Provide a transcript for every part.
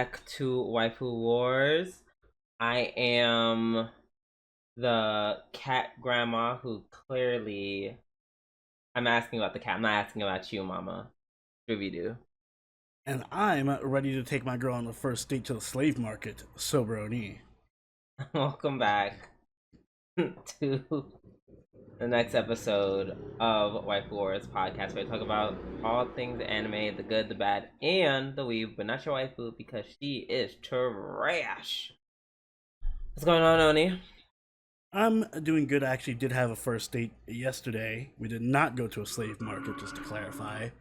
back to Waifu Wars. I am the cat grandma who clearly. I'm asking about the cat. I'm not asking about you, Mama. Scooby Doo. And I'm ready to take my girl on the first date to the slave market, Sobroni. Welcome back to the next episode of Waifu Wars podcast, where I talk about all things anime, the good, the bad, and the weeb, but not your waifu because she is trash. What's going on, Oni? I'm doing good. I actually did have a first date yesterday. We did not go to a slave market, just to clarify. So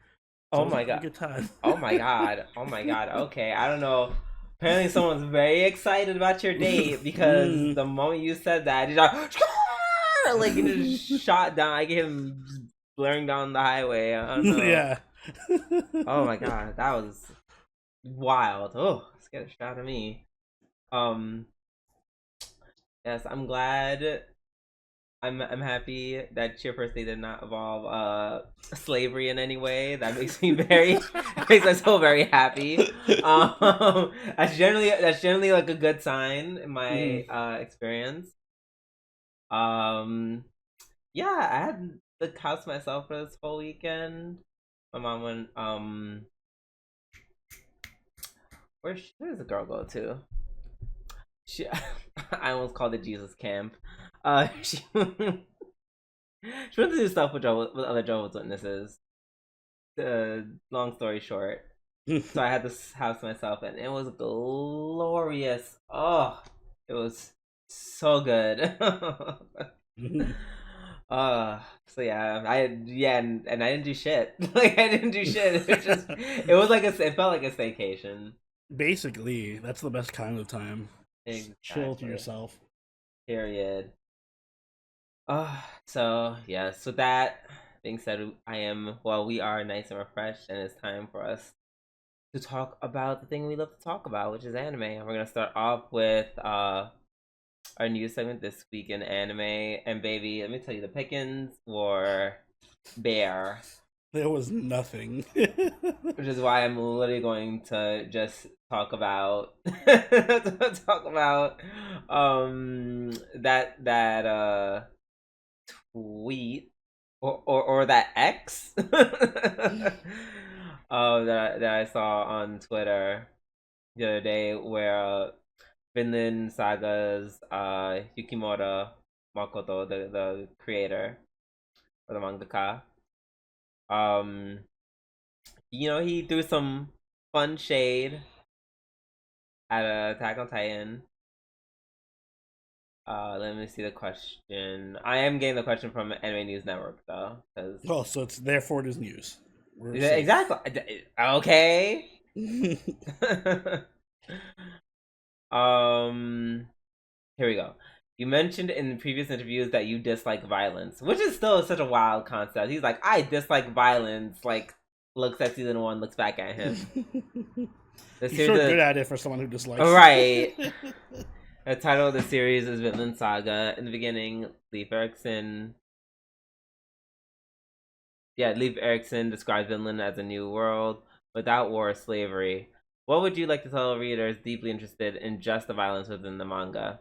Oh it was a my pretty god. good time. Oh my god. Oh my god. Okay, I don't know. Apparently, someone's very excited about your date because Mm, the moment you said that, he's like you just shot down. I get him just blaring down the highway. I don't know. yeah. Oh my god, that was wild. Oh, scared the shit out of me. Um, yes, I'm glad. I'm happy that your first day did not involve slavery in any way. That makes me very makes us feel very happy. That's generally like a good sign in my Mhm. experience. Um, yeah, I had the house myself for this whole weekend. My mom went where's the girl go to? She I almost called it Jesus camp. She she went to do stuff with other Jehovah's Witnesses. Long story short, so I had this house myself, and it was glorious. Oh, it was so good. So yeah, and I didn't do shit. Like I didn't do shit. It felt like a staycation. Basically, that's the best kind of time. Just chill to Exactly. yourself. Period. So yes, with that being said, we are nice and refreshed, and it's time for us to talk about the thing we love to talk about, which is anime. And we're gonna start off with our news segment this week in anime. And baby, let me tell you, the pickings were bare, There was nothing. which is why I'm literally going to just talk about talk about that tweet or that X that I saw on Twitter the other day where Vinland Saga's Yukimura Makoto, the creator or the mangaka, um, he threw some fun shade at Attack on Titan. Let me see the question. I am getting the question from Anime News Network though, because Oh, so it's therefore it is news. We're safe. exactly. Okay. um, Here we go. You mentioned in previous interviews that you dislike violence, which is still such a wild concept. He's like, I dislike violence. Like, looks at season one, looks back at him. The You're series, sure good at it for someone who dislikes. right. The title of the series is Vinland Saga. In the beginning, Leif Erikson describes Vinland as a new world without war or slavery. What would you like to tell readers deeply interested in just the violence within the manga?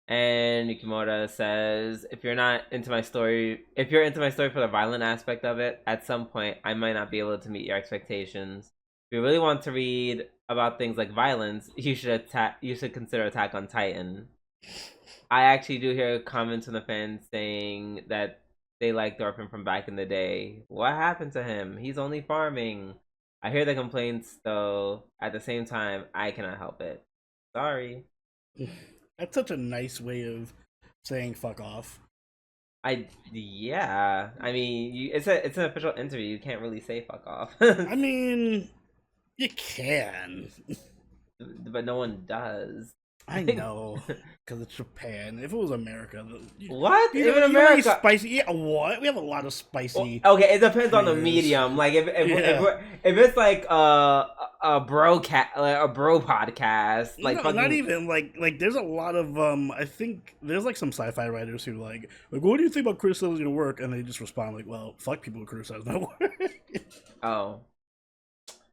And Yukimura says, if you're into my story for the violent aspect of it, at some point I might not be able to meet your expectations. If you really want to read about things like violence, you should consider Attack on Titan. I actually do hear comments from the fans saying that they like Thorfinn from back in the day. What happened to him? He's only farming. I hear the complaints though. At the same time, I cannot help it. Sorry. That's such a nice way of saying fuck off. Yeah. I mean, it's an official interview. You can't really say fuck off, I mean, you can. but no one does. I know, because it's Japan. If it was America, What? you know, Even you know, America? spicy. Yeah, what? We have a lot of Well, spicy okay, it depends on the creators. medium. Like Yeah, if it's like a bro podcast, like not fucking. even like. There's a lot of I think there's like some sci-fi writers who like, what do you think about criticizing your work? And they just respond like, well, fuck people who criticize my work. Oh,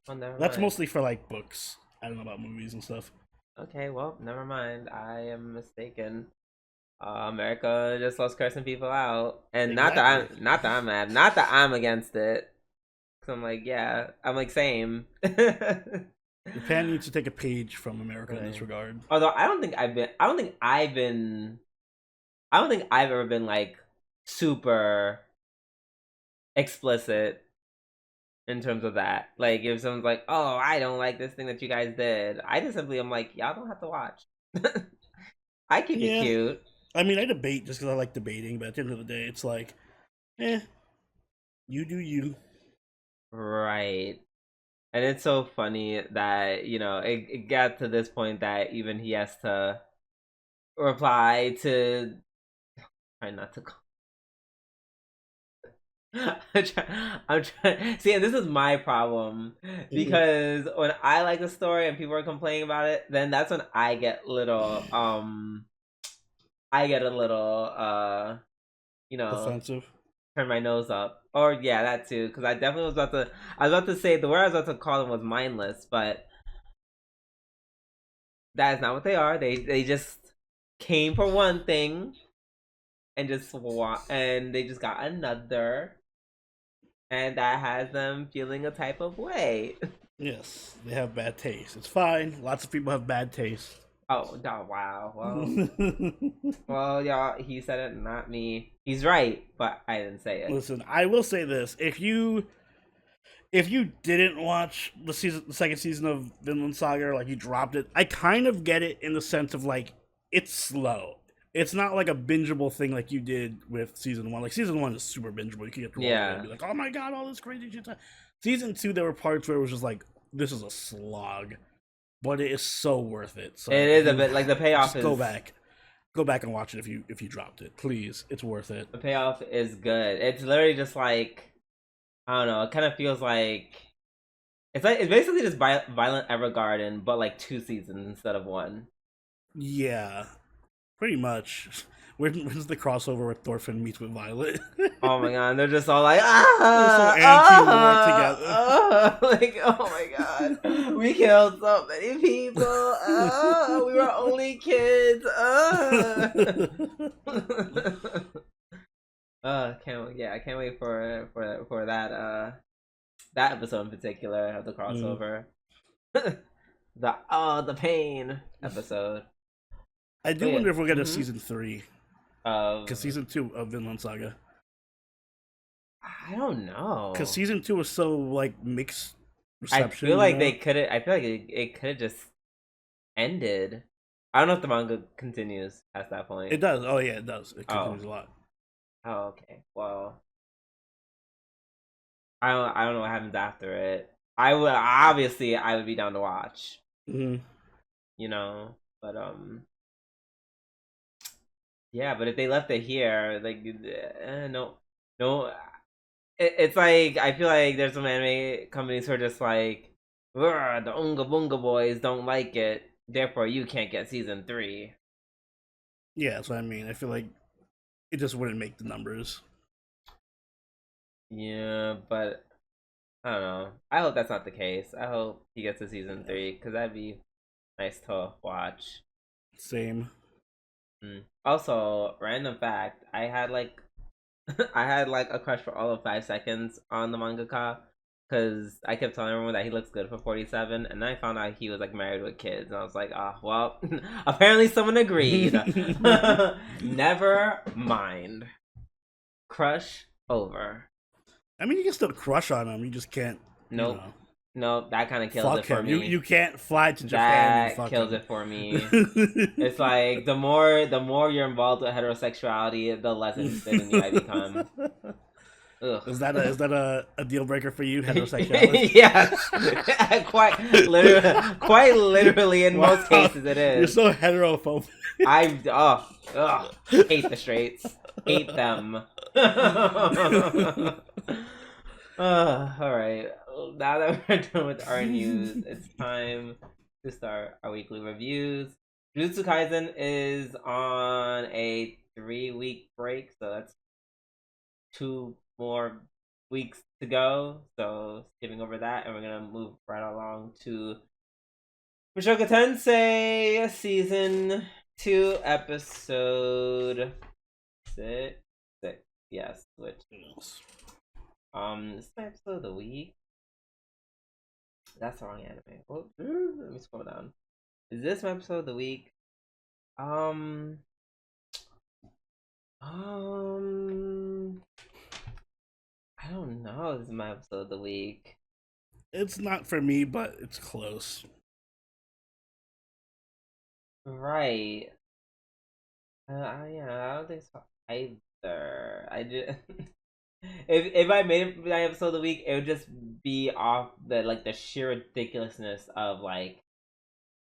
Oh, never That's mind. mostly for like books. I don't know about movies and stuff. Okay, well, never mind. I am mistaken. America just loves cursing people out, and Exactly. not that I'm mad, not that I'm against it. Cause I'm like, yeah, I'm like same. Japan needs to take a page from America in this Right. regard. Although I don't think I've ever been like super explicit in terms of that. Like if someone's like, "Oh, I don't like this thing that you guys did," I just simply am like, "Y'all don't have to watch." I keep it Yeah, cute, I mean, I debate just because I like debating, but at the end of the day, it's like, eh, you do you. right? And it's so funny that it got to this point that even he has to reply to try not to. I'm trying. See, and this is my problem Mhm. because when I like a story and people are complaining about it, then that's when I get little. I get a little. You know, Defensive. turn my nose up. Or yeah, that too. Because I definitely was about to. I was about to say the word I was about to call them was mindless, but that is not what they are. They just came for one thing and and they just got another, and that has them feeling a type of way. Yes, they have bad taste. It's fine. Lots of people have bad taste. Oh, wow. Well, y'all. He said it, not me. He's right, but I didn't say it. Listen, I will say this: if you didn't watch the second season of Vinland Saga, like you dropped it, I kind of get it in the sense of like it's slow. It's not like a bingeable thing like you did with season one. Like season one is super bingeable. You can get through all of it and Yeah, be like, "Oh my god, all this crazy shit." Season two, there were parts where it was just like, "This is a slog," but it is so worth it. So it if is a you bit like the payoff just is go back and watch it if you dropped it, please. It's worth it. the payoff is good. It's literally just like I don't know. It kind of feels like it's basically just Violent Evergarden, but like 2 seasons instead of one. Yeah, pretty much. When's the crossover with Thorfinn meets with Violet? Oh my god, they're just all like They're so anti-war together. like oh my god, we killed so many people. We were only kids. I can't wait for that episode in particular of the Mm. crossover. The pain episode. I But do yeah, wonder if we'll get a season three because of season two of Vinland Saga. I don't Because know. season two was so like mixed I feel reception, you like know. they could. I feel like it could have just ended. I don't know if the manga continues past that point. It does. Oh yeah, it does. It Oh, continues a lot. oh, okay. Well, I don't know what happens after it. I would be down to watch. Mm-hmm. You know, but yeah. But if they left it here, like, no, no. It's like I feel like there's some anime companies who are just like, "Ugh, the Unga Bunga boys don't like it, therefore you can't get season 3." Yeah, that's what I mean. I feel like it just wouldn't make the numbers. Yeah, but I don't know. I hope that's not the case. I hope he gets to season Yeah, 3 because that'd be nice to watch. same. Also, random fact: I had like I had like a crush for all of 5 seconds on the mangaka because I kept telling everyone that he looks good for 47, and then I found out he was like married with kids, and I was like, ah, well, apparently someone agreed. Never mind. Crush over. I mean, you can still crush on him. You just can't, you Nope. know, Nope. That kind of kills fuck it for him. You me. can't fly to Japan and That fuck kills him. it for me. It's like the more you're involved with heterosexuality, the less interested in you I become. Ugh. Is that a deal breaker for you, heterosexuality? Yes, quite literally in most Wow, cases it you're is. so heterophobic. Hate the straights, hate them. All right, now that we're done with our news, it's time to start our weekly reviews. Jujutsu Kaisen is on a 3-week break, so that's 2 more weeks to go, so skipping over that, and we're gonna move right along to Mushoku Tensei season 2, episode 6. Yes, which this is my episode of the week. That's the wrong anime. Oh, let me scroll down. Is this my episode of the week? I don't know. This is my episode of the week. It's not for me, but it's close. Right. Yeah, I don't think so either. I just if I made it my episode of the week, it would just be off the sheer ridiculousness of like,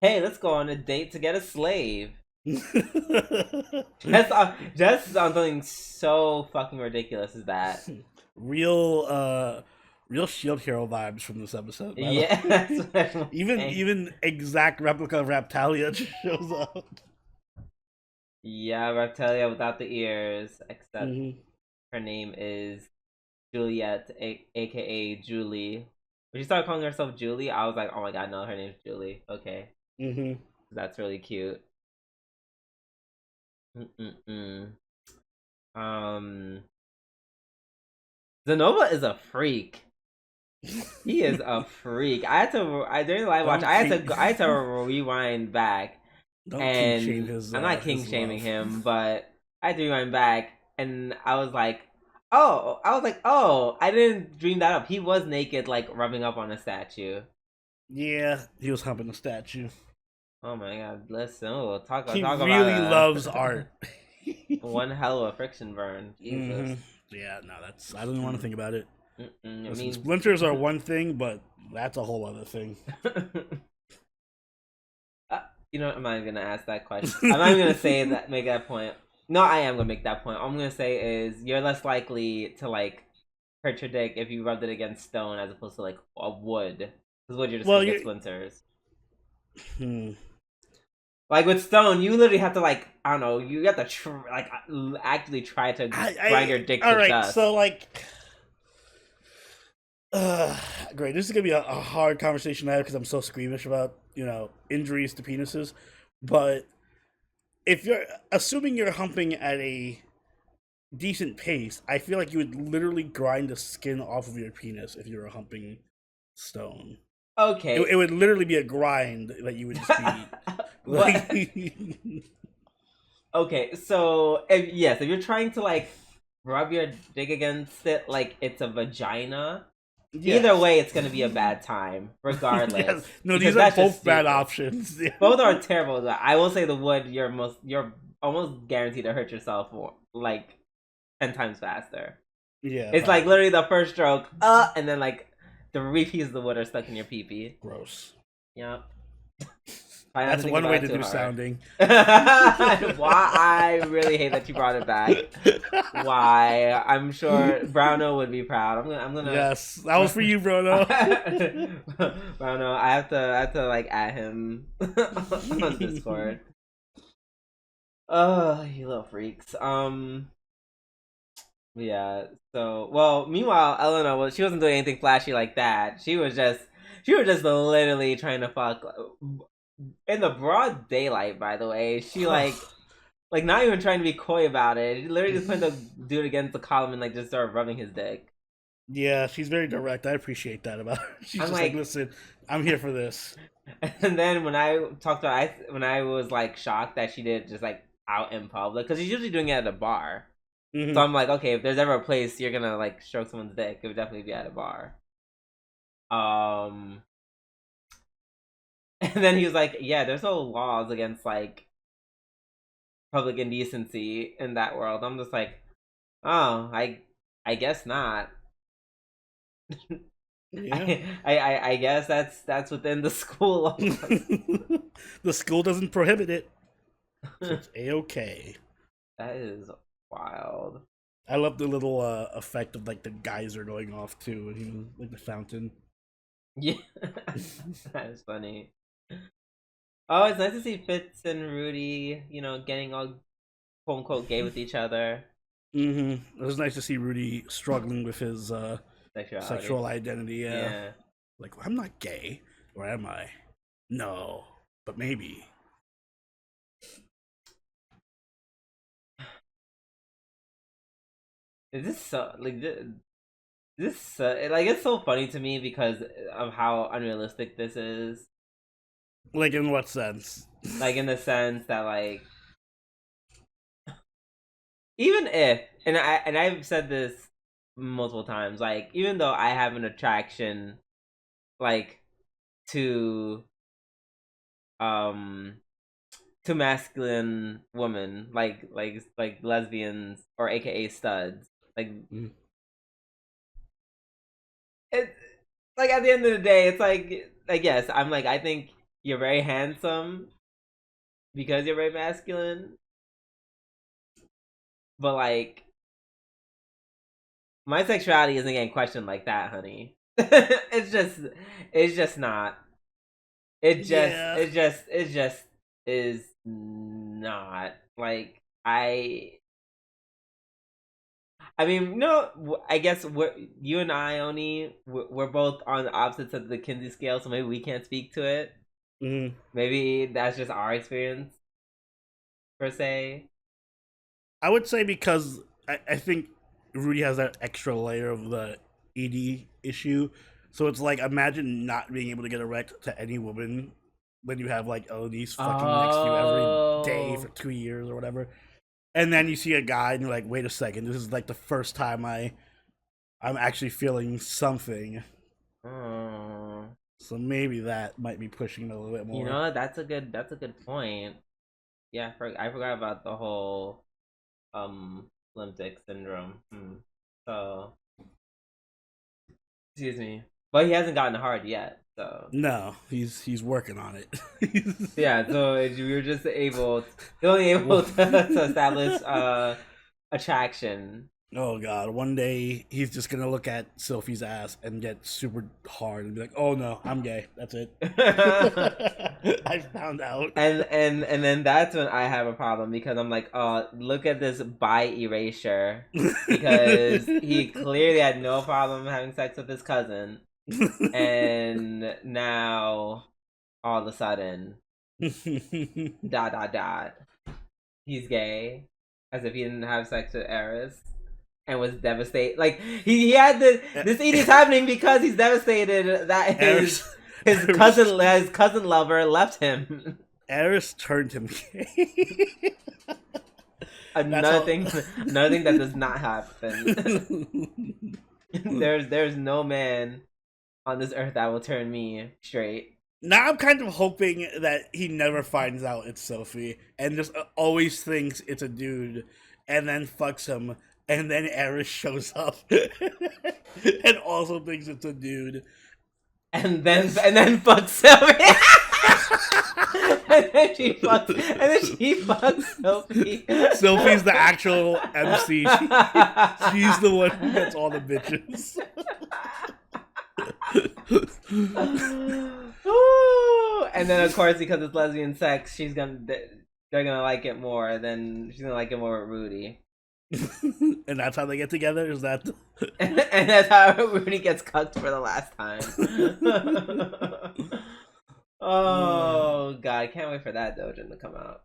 hey, let's go on a date to get a slave. Just on something so fucking ridiculous as that. Real Shield Hero vibes from this episode. Yeah, that's what I'm even exact replica of Raptalia just shows up. Yeah, Raptalia without the ears, except her name is Juliet, aka Julie. When she started calling herself Julie, I was like, oh my god, no, her name's Julie. Okay. That's really cute. Zenova is a freak. He is a freak. During the live watch, I had to rewind back. Don't king shame his. I'm not king shaming him, but I had to rewind back, and I was like, oh, I didn't dream that up. He was naked, like rubbing up on a statue. Yeah, he was humping a statue. Oh my god! Listen, we'll talk he about. He really loves art. One hell of a friction burn. Jesus. Yeah, no, that's. I don't even want to think about it. Listen, splinters are one thing, but that's a whole other thing. You know what? I'm not even gonna ask that question. I'm not even gonna say that. Make that point. No, I am gonna make that point. All I'm gonna say is you're less likely to like hurt your dick if you rubbed it against stone as opposed to like a wood. Because wood, you're just gonna get splinters. Like with stone, you literally have to like, I don't know, you have to actually try to grind your dick to dust. So like, great. This is gonna be a hard conversation to have because I'm so squeamish about injuries to penises. But if you're assuming you're humping at a decent pace, I feel like you would literally grind the skin off of your penis if you were humping stone. Okay. It would literally be a grind that you would just be. Okay, so if you're trying to like rub your dick against it like it's a vagina, either way it's gonna be a bad time, regardless. Yes. No, these are both bad options. Both are terrible. I will say the wood, you're almost guaranteed to hurt yourself like 10 times faster. Yeah. It's like literally the first stroke, and then like the repeats of the wood are stuck in your pee-pee. Gross. Yep. That's one way to do sounding. Why? I really hate that you brought it back. Why? I'm sure Browno would be proud. I'm gonna. Yes, that was for you, Browno. Browno, I have to like add him on Discord. Oh, you little freaks. Yeah. So, well, meanwhile, Elena she wasn't doing anything flashy like that. She was just literally trying to fuck in the broad daylight. By the way, she like not even trying to be coy about it. She literally just put the dude against the column and like just started rubbing his dick. Yeah, she's very direct. I appreciate that about her. She's just like, listen, I'm here for this. And then when I talked to her, when I was like shocked that she did it just like out in public, because she's usually doing it at a bar. So I'm like, okay, if there's ever a place you're gonna like stroke someone's dick, it would definitely be at a bar. And then he was like, yeah, there's no laws against like public indecency in that world. I'm just like, oh, I guess not. Yeah. I guess that's within the school. The school doesn't prohibit it. So it's A-okay. That is wild. I love the little effect of like the geyser going off too, and like the fountain. Yeah, that is funny. Oh, it's nice to see Fitz and Rudy, getting all quote unquote gay with each other. It was nice to see Rudy struggling with his sexuality. sexual identity. Yeah. Like, I'm not gay, or am I? No, but maybe. Is this so like this like it's so funny to me because of how unrealistic this is. Like, in what sense? Like in the sense that like even if and I've said this multiple times, like even though I have an attraction like to um to masculine women like lesbians or aka studs, like it, like at the end of the day it's like yes, I'm like I think you're very handsome because you're very masculine, but like my sexuality isn't getting questioned like that, honey. It's just not. Yeah. It just is not. Like I mean, no, I guess you and I only we're both on the opposites of the Kinsey scale, so maybe we can't speak to it. Mm. Maybe that's just our experience per se. I would say because I think Rudy has that extra layer of the ED issue. So it's like, imagine not being able to get erect to any woman when you have like Elise fucking next to you every day for Oh. 2 years or whatever. And then you see a guy and you're like, wait a second, this is like the first time I'm actually feeling something. Oh. So maybe that might be pushing it a little bit You more. know, that's a good point. Yeah, I forgot about the whole limp dick syndrome. So excuse me, but he hasn't gotten hard yet. So No, he's working on it. yeah, so we were just only able to establish attraction. Oh god, one day he's just gonna look at Sophie's ass and get super hard and be like, "Oh no, I'm gay. That's it." I found out. And then that's when I have a problem because I'm like, oh, look at this bi erasure, because he clearly had no problem having sex with his cousin, and now all of a sudden, dot, he's gay, as if he didn't have sex with Eris and was devastated. Like he had this ED's happening because he's devastated that his cousin lover left him. Eris turned him gay. Another thing that does not happen. there's no man on this earth that will turn me straight. Now I'm kind of hoping that he never finds out it's Sophie and just always thinks it's a dude and then fucks him, and then Eris shows up and also thinks it's a dude. And then fucks Sophie. and then she fucks Sophie. Sophie's the actual MC. She's the one who gets all the bitches. And then of course, because it's lesbian sex, they're gonna like it more. Then she's gonna like it more with Rudy. And that's how they get together? Is that and that's how Rudy gets cucked for the last time. Oh god, I can't wait for that Dojin to come out.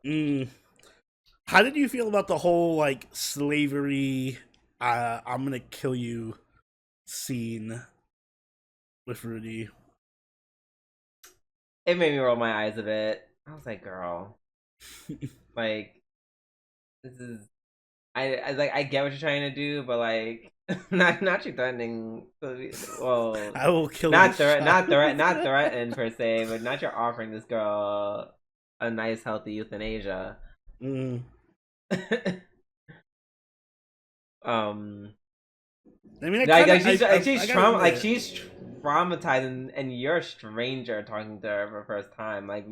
How did you feel about the whole like slavery I'm gonna kill you scene with Rudy? It made me roll my eyes a bit. I was like, girl, like this is I get what you're trying to do, but like not you threatening. Well, I will kill not you. not threaten per se, but not you're offering this girl a nice healthy euthanasia. I mean, she's traumatized, and you're a stranger talking to her for the first time. Like,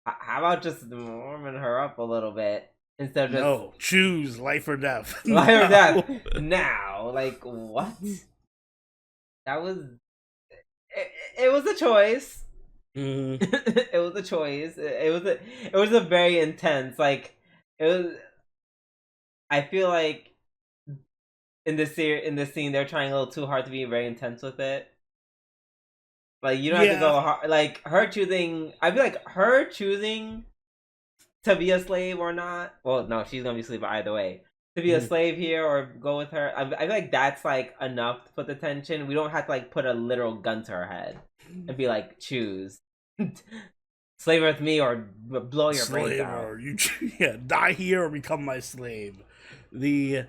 how about just warming her up a little bit instead of just no, choose life or death. Life or death now? Like, what? That was it was a choice. It was a choice. It was a very intense, like it was. I feel like in this scene, they're trying a little too hard to be very intense with it. Like you don't have to Yeah. go hard. Like her choosing, I feel like her choosing to be a slave or not. Well, no, she's gonna be a slave either way. To be a Mhm. slave here or go with her, I feel like that's like enough to put the tension. We don't have to like put a literal gun to her head and be like, choose, slave with me or blow your brains Slave, out. or you yeah, die here or become my slave. The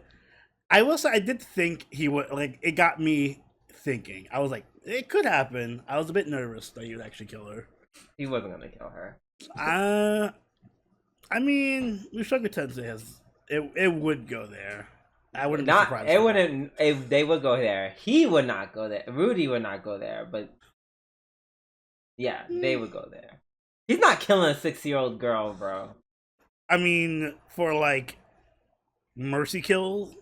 I will say I did think he would, like, it got me thinking. I was like, it could happen. I was a bit nervous that he would actually kill her. He wasn't gonna kill her. Uh I mean, Mushoku Tensei has it would go there. I wouldn't be Not surprised it at all. wouldn't. If they would go there, he would not go there. Rudy would not go there. But yeah, they Hmm. would go there. He's not killing a 6-year-old girl, bro. I mean, for like mercy kill,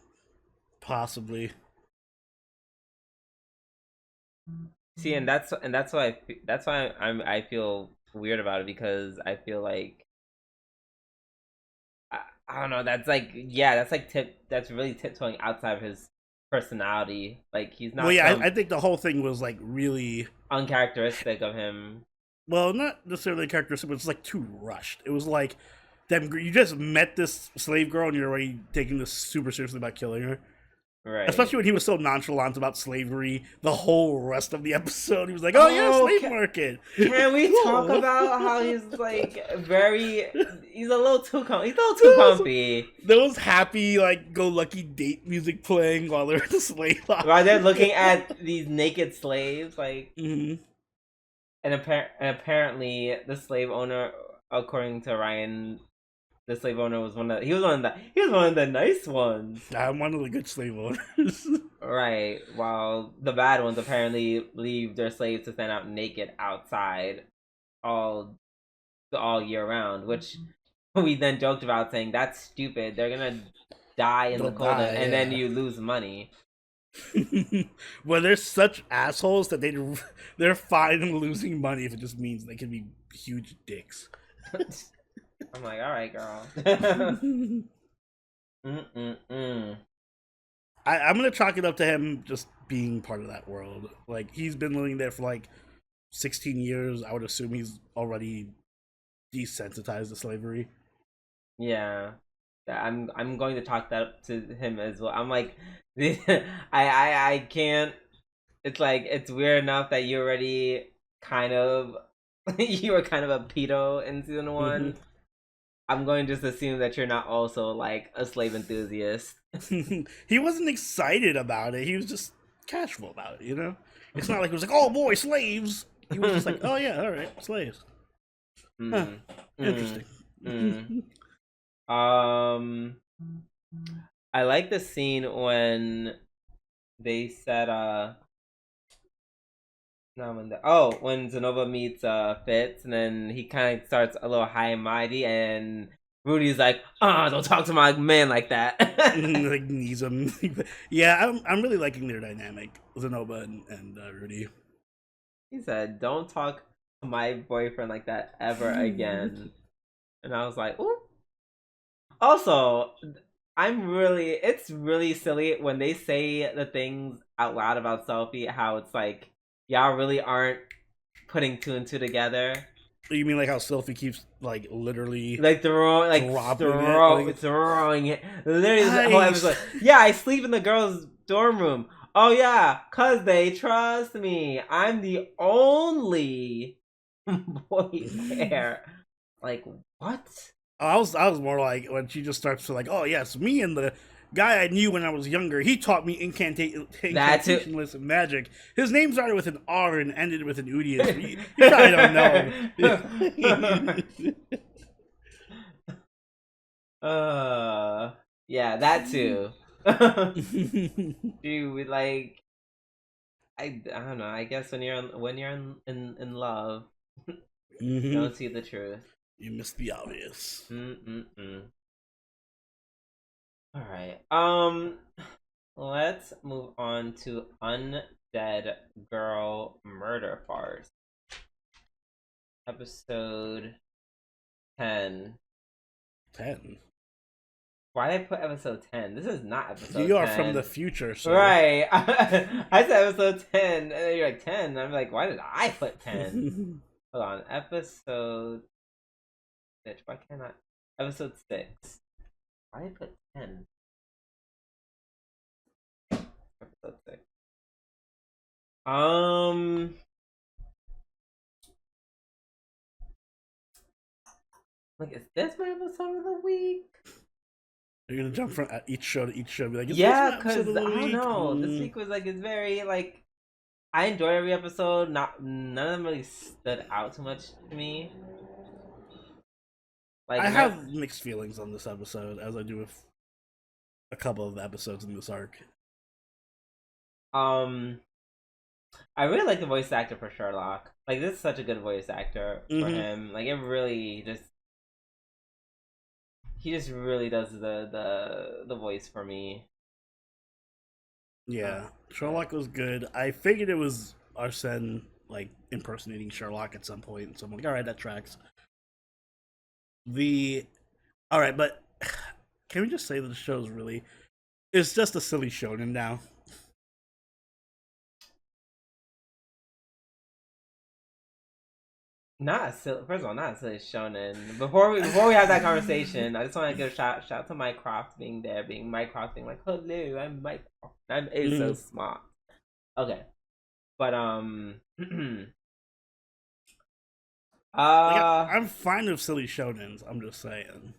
possibly. See, and that's why I feel weird about it because I feel like I don't know. That's like yeah, that's like that's really tiptoeing outside of his personality. Like he's Well, not yeah, some I think the whole thing was like really, uncharacteristic of him. well, not necessarily characteristic, but it's like too rushed. It was like them. You just met this slave girl, and you're already taking this super seriously about killing her. Right. Especially when he was so nonchalant about slavery the whole rest of the episode. He was like, "Oh yeah, Oh, slave market, can we talk cool." about how he's like very he's a little too he's a little too There was, comfy. there was happy, like, go lucky date music playing while they're in the slave While they're looking auction. at these naked slaves, like Hmm. and apparently the slave owner, according to Ryan, the slave owner was he was one of the nice ones. I'm one of the good slave owners. Right, while the bad ones apparently leave their slaves to stand out naked outside all all year round, which we then joked about saying that's stupid. They're gonna die in the They'll cold, die, and then yeah. you lose money. Well, they're such assholes that they're fine losing money if it just means they can be huge dicks. I'm like, all right, girl. Mm-mm-mm. I'm gonna chalk it up to him just being part of that world. Like, he's been living there for like 16 years. I would assume he's already desensitized to slavery. Yeah. Yeah, I'm going to talk that up to him as well. I'm like, I can't. It's like it's weird enough that you already kind of you were kind of a pedo in season Hmm. one. I'm going to just assume that you're not also like a slave enthusiast. He wasn't excited about it. He was just casual about it. It's not like he was like, "Oh boy, slaves." He was just like, "Oh yeah, all right, slaves." Huh. mm, mm, Interesting. mm. Um, I like the scene when they said no, when Zenova meets Fitz, and then he kind of starts a little high and mighty, and Rudy's like, don't talk to my man like that." Like, needs him. Yeah, I'm really liking their dynamic, Zenoba and Rudy. He said, "Don't talk to my boyfriend like that ever again." And I was like, "Ooh." Also, it's really silly when they say the things out loud about Selfie, how it's like, y'all really aren't putting two and two together. You mean like how Sylphie keeps like literally Like dropping it? Like, throwing it. Literally, the whole I episode. Yeah, I sleep in the girls' dorm room. Oh yeah, cause they trust me. I'm the only boy there. Like what? I was more like when she just starts to like, oh yes, me and the guy I knew when I was younger. He taught me That's it. incantationless magic. His name started with an R and ended with an Udius. You probably don't know him. uh, yeah, that too. Dude, like I don't know. I guess when you're in love, you Hmm. don't see the truth. You missed the obvious. Mm-mm-mm. All right. Let's move on to Undead Girl Murder Farce, episode 10. 10. Why did I put episode 10? This is not episode You are 10. from the future, sir. Right. I said episode 10, and then you're like 10. I'm like, why did I put 10? Hold on. Episode. Bitch, why can't I? Episode 6. Why did I put 10? Episode 6. Like, is this my episode of the week? You're gonna jump from each show to each show, and be like, is Yeah, this my because episode of I the don't week? know. This week was like, it's very like, I enjoyed every episode. None of them really stood out too much to me. Like, I have mixed feelings on this episode, as I do with a couple of episodes in this arc. I really like the voice actor for Sherlock. Like, this is such a good voice actor for him. Like, it really just, he just really does the voice for me. Yeah, Sherlock was good. I figured it was Arsene like impersonating Sherlock at some point, so I'm like, all right, that tracks. All right, but can we just say that the show's really, it's just a silly shonen now. First of all, not a silly shonen. Before we have that conversation, I just want to give a shout out to Mike Croft being there, Mike Croft being like, hello, I'm Mike Croft. I'm so smart. Okay, but I'm fine with silly shonens. I'm just saying.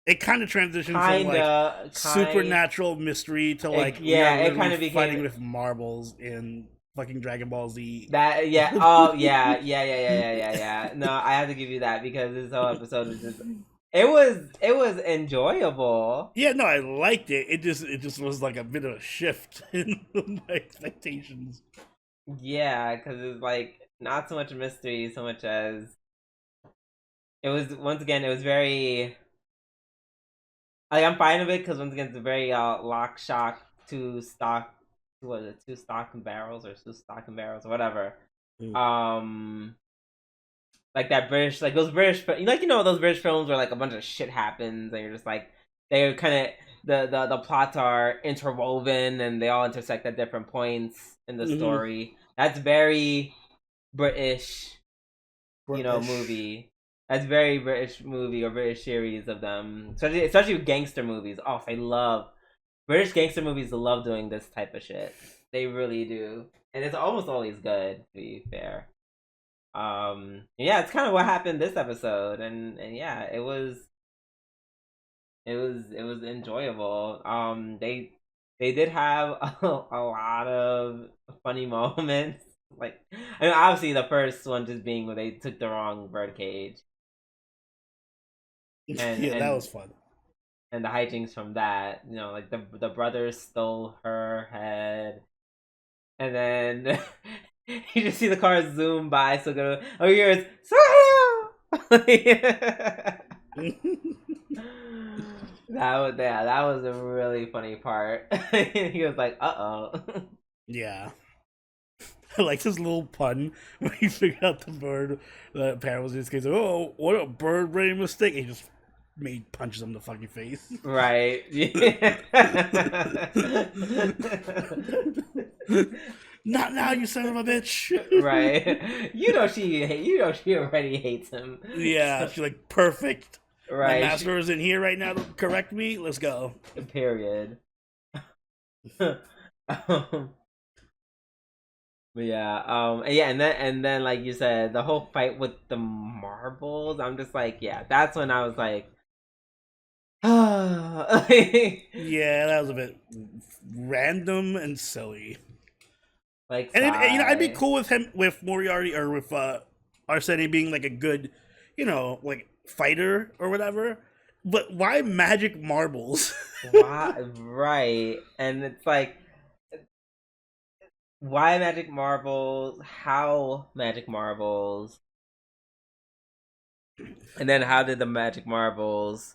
It kind of transitioned from like supernatural mystery to like it kind of became fighting with marbles in fucking Dragon Ball Z. That yeah. No, I have to give you that because this whole episode is just it was enjoyable. Yeah, no, I liked it. It just was like a bit of a shift in my expectations. Yeah, because it's like not so much a mystery, so much as it was. Once again, it was very like I'm fine with it because once again it's a very lock shock to stock. What is it? Two stock and barrels or two stock and barrels or whatever. Like that British, like those British, like those British films where like a bunch of shit happens and you're just like they're kind of the plots are interwoven and they all intersect at different points in the story. That's very British, movie. That's very British movie or British series of them, especially with gangster movies. Oh, I love British gangster movies. Love doing this type of shit. They really do, and it's almost always good. To be fair. Yeah, it's kind of what happened this episode, and yeah, it was enjoyable. They did have a lot of funny moments. Like, I mean, obviously the first one just being when they took the wrong birdcage. And yeah, that was fun. And the hijinks from that, like the brothers stole her head, and then you just see the car zoom by. So go, oh, here's that was a really funny part. He was like, "Uh-oh." Yeah. I like this little pun when he figured out the bird. The parrot was just like, "Oh, what a bird-brain mistake!" And he just punches him in the fucking face. Right. Yeah. Not now, you son of a bitch. Right. She already hates him. Yeah, she's like, perfect. Right. My master is in here right now to correct me. Let's go. Period. But yeah, and then like you said, the whole fight with the marbles, I'm just like, yeah, that's when I was like, yeah, that was a bit random and silly. Like, and I'd be cool with him, with Moriarty or with Arsene being like a good, like fighter or whatever. But why magic marbles? Why, right? And it's like, why magic marbles? How magic marbles? And then how did the magic marbles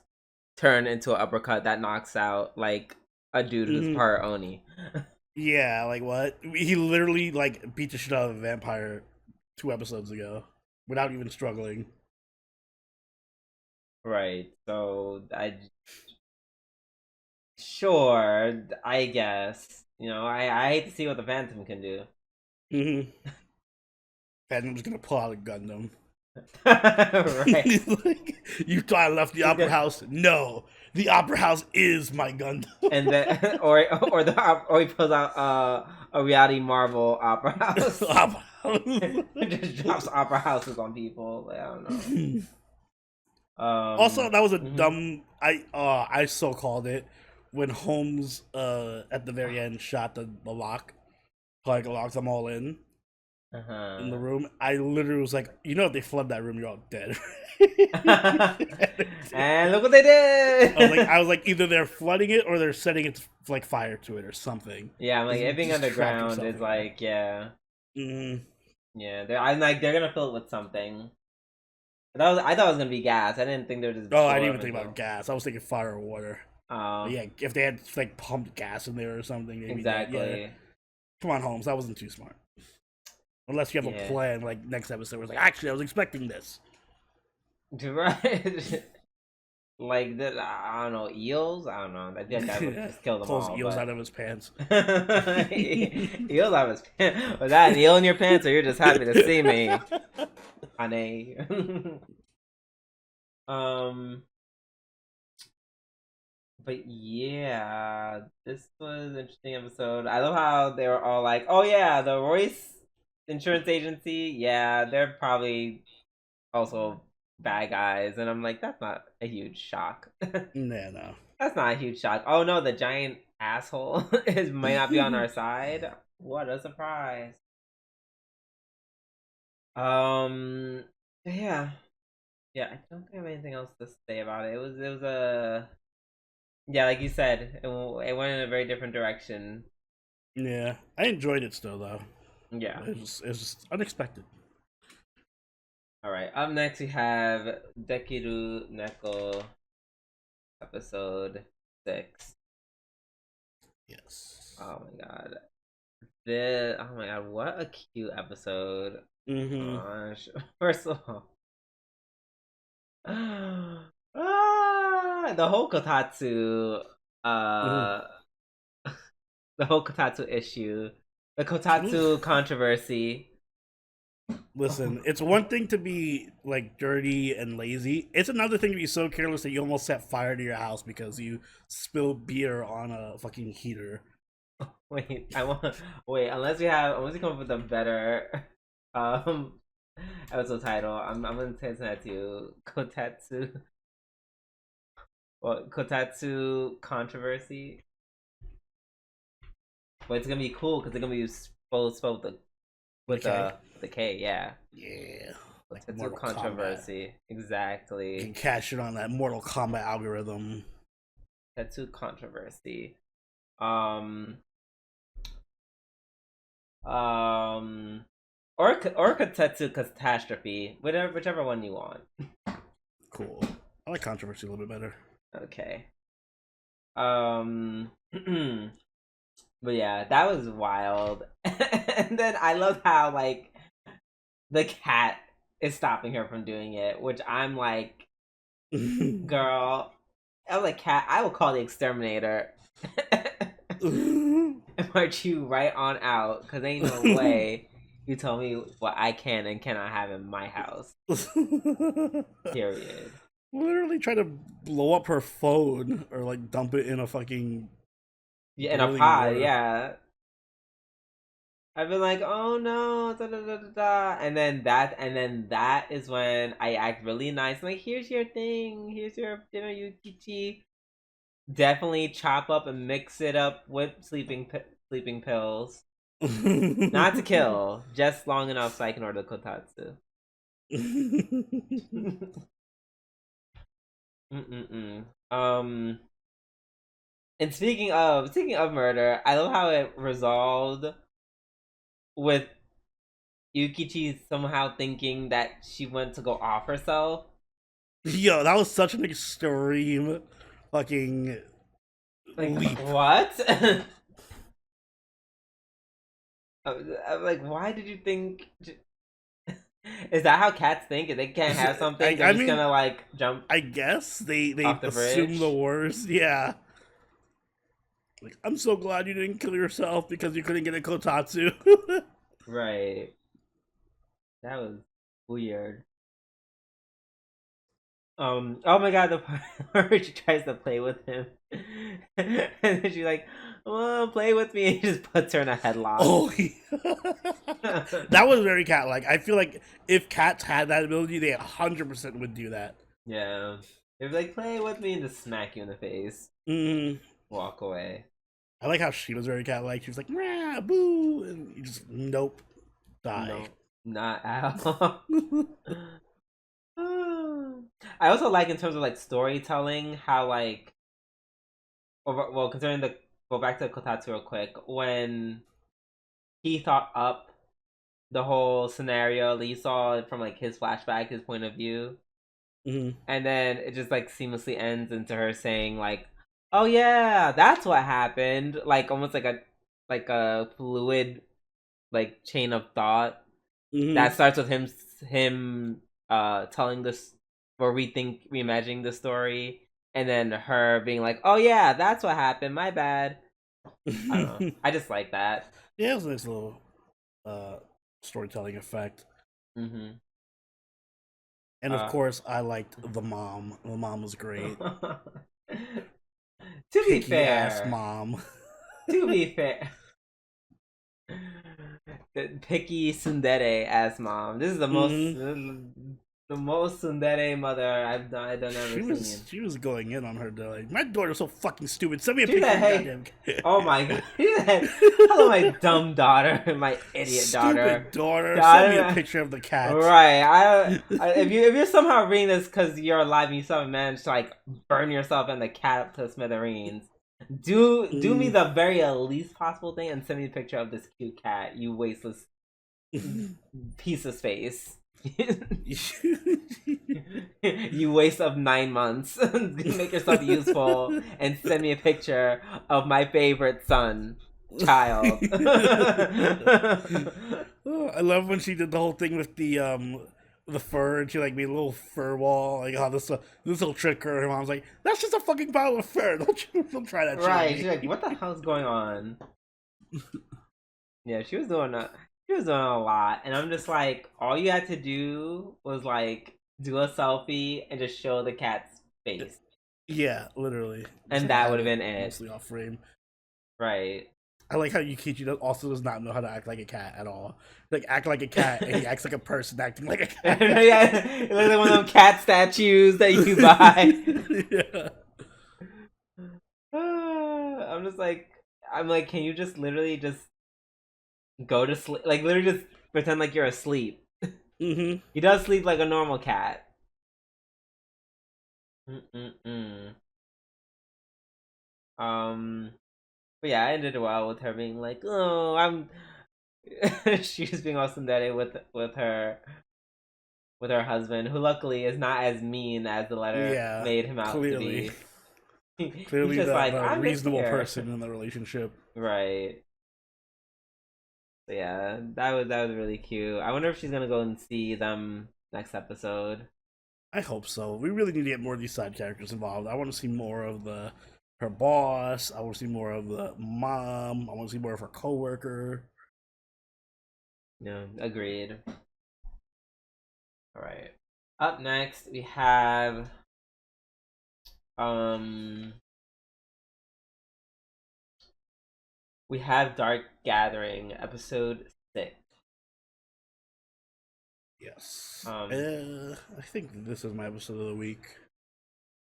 turn into an uppercut that knocks out like a dude who's part Oni? Yeah, like what? He literally like beat the shit out of a vampire 2 episodes ago without even struggling. Right. So sure, I guess. I hate to see what the Phantom can do. Mm-hmm. Phantom's gonna pull out a Gundam. Right. Like, you thought I left the He's opera gonna, house? No, the opera house is my Gundam. and then or he pulls out a reality Marvel opera house. Opera house. Just drops opera houses on people. Like, I don't know. Also, that was a Mhm. dumb. I so called it when Holmes at the very end shot the lock, like locks them all in the Uh-huh. room. I literally was like, if they flood that room, you're all dead. And look what they did. I was like, either they're flooding it or they're setting it like fire to it or something. Yeah, I'm like Just, everything just trap underground yourself is in there. like, yeah. Mm. Yeah, I'm like they're gonna fill it with something. I thought it was gonna be gas. I didn't think they would just Oh, I blow didn't even think about everything. gas. I was thinking fire or water. But Oh, yeah, if they had like pumped gas in there or something, maybe that. Yeah, exactly. come on, Holmes, that wasn't too smart. Unless you have a Yeah. plan, like next episode, was like, actually, I was expecting this. Right. Like that, I don't know, eels. I don't know. I feel like that would just kill them Pulls all. eels But out of his pants. eels out of his pants. Was that an eel in your pants, or you're just happy to see me, honey? um. But yeah, this was an interesting episode. I love how they were all like, "Oh yeah, the Royce insurance agency. Yeah, they're probably also bad guys." And I'm like, "That's not a huge shock. Nah, no. That's not a huge shock." Oh no, the giant asshole is might not be on our side. What a surprise. Um, yeah, yeah. I don't think I have anything else to say about it. It was a yeah, like you said, it went in a very different direction. Yeah, I enjoyed it still though. Yeah. It was just unexpected. All right. Up next, we have Dekiru Neko, episode 6. Yes. Oh my god. Oh my god, what a cute episode. Mm-hmm. Gosh. First of all, the whole Kotatsu, Mm-hmm. uh, the whole Kotatsu issue, the Kotatsu controversy. Listen, it's one thing to be like dirty and lazy. It's another thing to be so careless that you almost set fire to your house because you spilled beer on a fucking heater. Wait, unless we come up with a better um episode title. I'm gonna send that to you. Kotatsu controversy. But it's gonna be cool because it's gonna be spelled with Okay. the K. Yeah, Yeah. Like Kotatsu Mortal Kombat. controversy. You can Exactly. cash it on that Mortal Kombat algorithm. Kotatsu controversy. Um um or Kotatsu catastrophe. Whichever one you want. Cool. I like controversy a little bit better. Okay. But yeah, that was wild. And then I love how like the cat is stopping her from doing it, which I'm like, girl, I was like, cat, I will call the exterminator and march you right on out, because ain't no way you tell me what I can and cannot have in my house. Period. Literally try to blow up her phone or like dump it in a fucking Yeah, in a boiling pod, water. yeah. I've been like, oh no, da, da, da, da, da. And then that is when I act really nice. I'm like, here's your thing, here's your dinner, Yukichi. Definitely chop up and mix it up with sleeping pills. Not to kill, just long enough so I can order Kotatsu. Mm-mm-mm. And speaking of murder, I love how it resolved with Yukichi somehow thinking that she went to go off herself. Yo, that was such an extreme fucking Like leap. what? I'm like, why did you think? Is that how cats think? If they can't have something, they're I just mean, gonna like jump I guess they off the assume the bridge. worst. Yeah. Like, I'm so glad you didn't kill yourself because you couldn't get a Kotatsu. Right. That was weird. Oh my god, the part where she tries to play with him, and then she's like, "Oh, play with me," and he just puts her in a headlock. Oh, that was very cat-like. I feel like if cats had that ability, they 100% would do that. Yeah, they're like, "Play with me," and just smack you in the face, Mm. walk away. I like how she was very cat-like. She was like, "Rah, boo," and you just nope, die. No, not at all. I also like in terms of like storytelling how like well concerning the go back to Kotatsu real quick when he thought up the whole scenario that you saw it from like his flashback, his point of view, Mm-hmm. and then it just like seamlessly ends into her saying like, "Oh yeah, that's what happened," like almost like a fluid like chain of thought Mm-hmm. that starts with him telling this or reimagining the story, and then her being like, "Oh yeah, that's what happened. My bad." I don't know. I just like that. Yeah, it was a nice little uh, storytelling effect. Mm-hmm. And of Uh, course, I liked the mom. The mom was great. to be Picky ass fair, mom. to be fair, the picky tsundere ass mom. This is Mm-hmm. the most tsundere mother I've done ever seen. She was going in on her. Like, my daughter's so fucking stupid. Send me a She picture said, of your "Hey, goddamn oh my god." She said, "Hello, my dumb daughter, my idiot daughter." stupid daughter. Send me a Daughter, picture of the cat. right? If you're somehow reading this because you're alive and you still haven't managed to like burn yourself and the cat up to smithereens, do me Mm. the very least possible thing and send me a picture of this cute cat. You wasteless piece of space. You waste of 9 months. Make yourself useful and send me a picture of my favorite son, child. Oh, I love when she did the whole thing with the fur, and she like made a little fur wall. Like, oh, this will trick her. Her mom's like, that's just a fucking pile of fur. Don't try that shit on Right? She's me. like, "What the hell's going on?" Yeah, she was doing a lot, and I'm just like, all you had to do was like do a selfie and just show the cat's face, Yeah, literally. Just and like that would have have it been it, mostly off frame. right? I like how also does not know how to act like a cat at all. Like act like a cat, and he acts like a person acting like a cat. Yeah, it looks like one of them cat statues that you buy. Yeah. I'm just like, I'm like, can you just literally just go to sleep? Like, literally just pretend like you're asleep. Mm-hmm. He does sleep like a normal cat. Mm-mm-mm. Um, but yeah, I ended well with her being like, "Oh, I'm." She was being awesome that day with her husband, who luckily is not as mean as the letter Yeah, made him out to clearly, be. He's clearly just like, the "I'm just reasonable here." person in the relationship. Right. So yeah, that was really cute. I wonder if she's gonna go and see them next episode. I hope so. We really need to get more of these side characters involved. I want to see more of the her boss. I want to see more of the mom. I want to see more of her coworker. Yeah, agreed. All right. Up next, um we have Dark Gathering episode 6. Yes. Um, I think this is my episode of the week.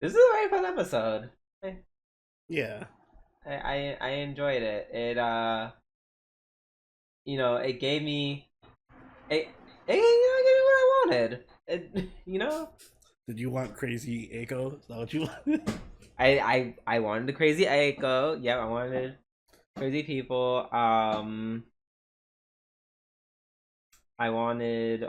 this is a very fun episode. Yeah. I enjoyed it. It gave me it gave me what I wanted. It, you know, Did you want crazy Echo? Is that what you wanted? I wanted the crazy Aiko. Yeah, I wanted crazy people. I wanted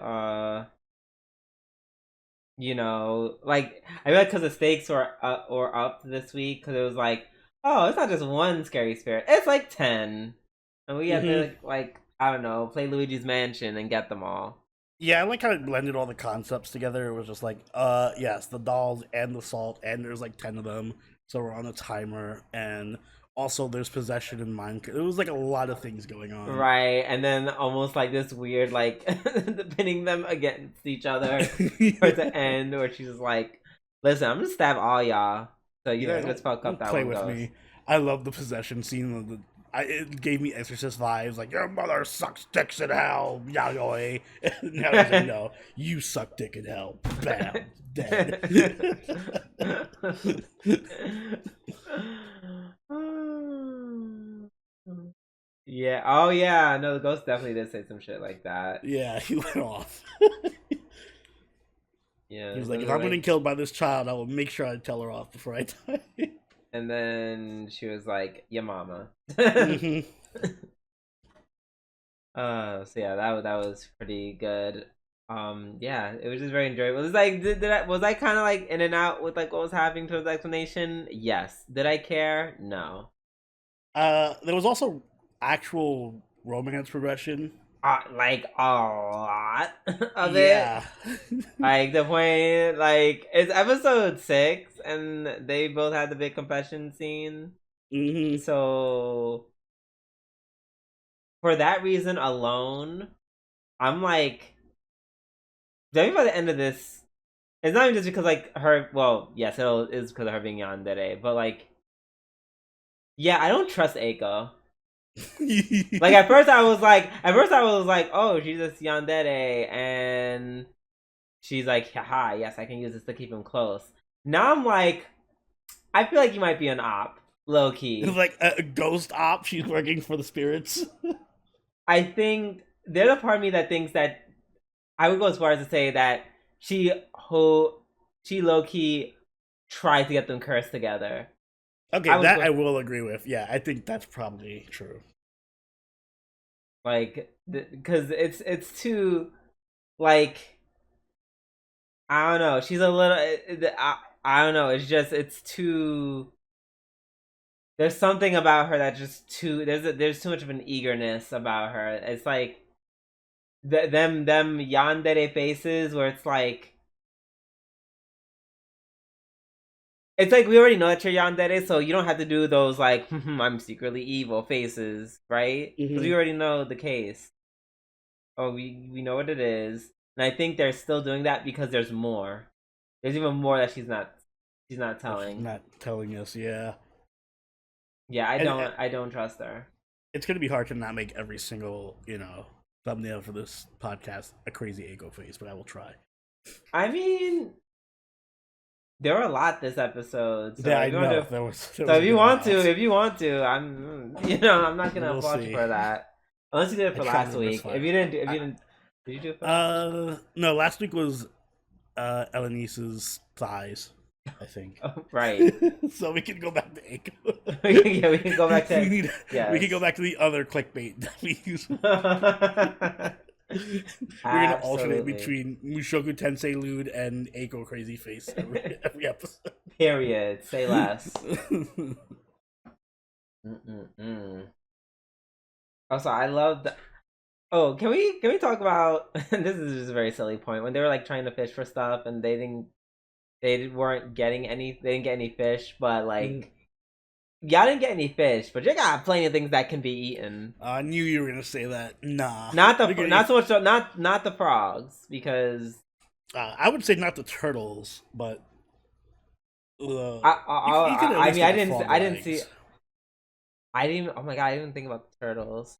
like I read because the stakes were up this week because it was like, oh, it's not just one scary spirit, it's like 10, and we have to Mm-hmm. like I don't know, play Luigi's Mansion and get them all. Yeah, I like how it blended all the concepts together. It was just like, yes, the dolls and the salt, and there's like 10 of them, so we're on a timer, and also there's possession and mind. It was like a lot of things going on. Right, and then almost like this weird like pinning them against each other towards the end, where she's just like, "Listen, I'm gonna stab all y'all, so you Yeah, better just fuck up don't that play one with ghost." me. I love the possession scene. It gave me Exorcist vibes. Like, your mother sucks dicks in hell, Yayoi. And now he's like, no, you suck dick in hell. Bam, dead. Yeah. Oh yeah. No, the ghost definitely did say some shit like that. Yeah, he went off. Yeah. He was like, Then if they're I'm getting like, killed by this child, I will make sure I tell her off before I die. and then she was like, "Your mama." Hmm. So yeah, that was pretty good. Yeah, it was just very enjoyable. It was like, did I was I kind of like in and out with like what was happening to his explanation? Yes. Did I care? No. There was also actual romance progression. Like a lot of it. Yeah. Like the point, like it's episode 6, and they both had the big confession scene. Hmm. So for that reason alone, I'm like, maybe by the end of this, it's not even just because like her. Well, yes, it is because of her being yandere, but like, yeah, I don't trust Eiko. Like at first I was like, oh, she's just yandere, and she's like, haha, yes, I can use this to keep him close. Now I'm like, I feel like you might be an op, low It's key. like a ghost op. She's working for the spirits. I think there's a part of me that thinks that I would go as far as to say that she who she low key tried to get them cursed together. Okay, I would that go I will agree with. Yeah, I think that's probably true. like because it's too like I don't know. She's a little I don't know. It's just it's too. There's something about her that just too there's too much of an eagerness about her. It's like them yandere faces where it's like we already know that you're yandere, so you don't have to do those like I'm secretly evil faces, right? Because we Hmm. already know the case. Oh, we know what it is, and I think they're still doing that because there's more. There's even more that she's not That she's telling. not telling us. Yeah, Yeah, and I don't trust her. it's gonna be hard to not make every single thumbnail for this podcast a crazy ego face, but I will try. I mean, there were a lot this episode, so Yeah, if I you want know to, there so was a good amount. I'm, I'm not gonna We'll applaud you see. for that, unless you did it I for tried last to miss week. If fire. you didn't, if I, you didn't, did you do it for last week? no, last week was Elenice's thighs, I think. Oh, right. So we can go back to Aiko. Yeah, we can go back we to need we can go yes. back to the other clickbait that we use. We're gonna alternate Absolutely. between Mushoku Tensei Lewd and Aiko Crazy Face every episode. Period. Say less. Mm-mm-mm. Also, I love the. Oh, can we talk about? This is just a very silly point when they were like trying to fish for stuff and they weren't getting any they didn't get any fish, but like y'all didn't get any fish, but you got plenty of things that can be eaten. I knew you were gonna say that. Nah, they're gonna Not eat. so much not the frogs because I would say not the turtles, but you could at I least mean get the frog I didn't see legs. I didn't even, oh my god, I didn't even think about the turtles.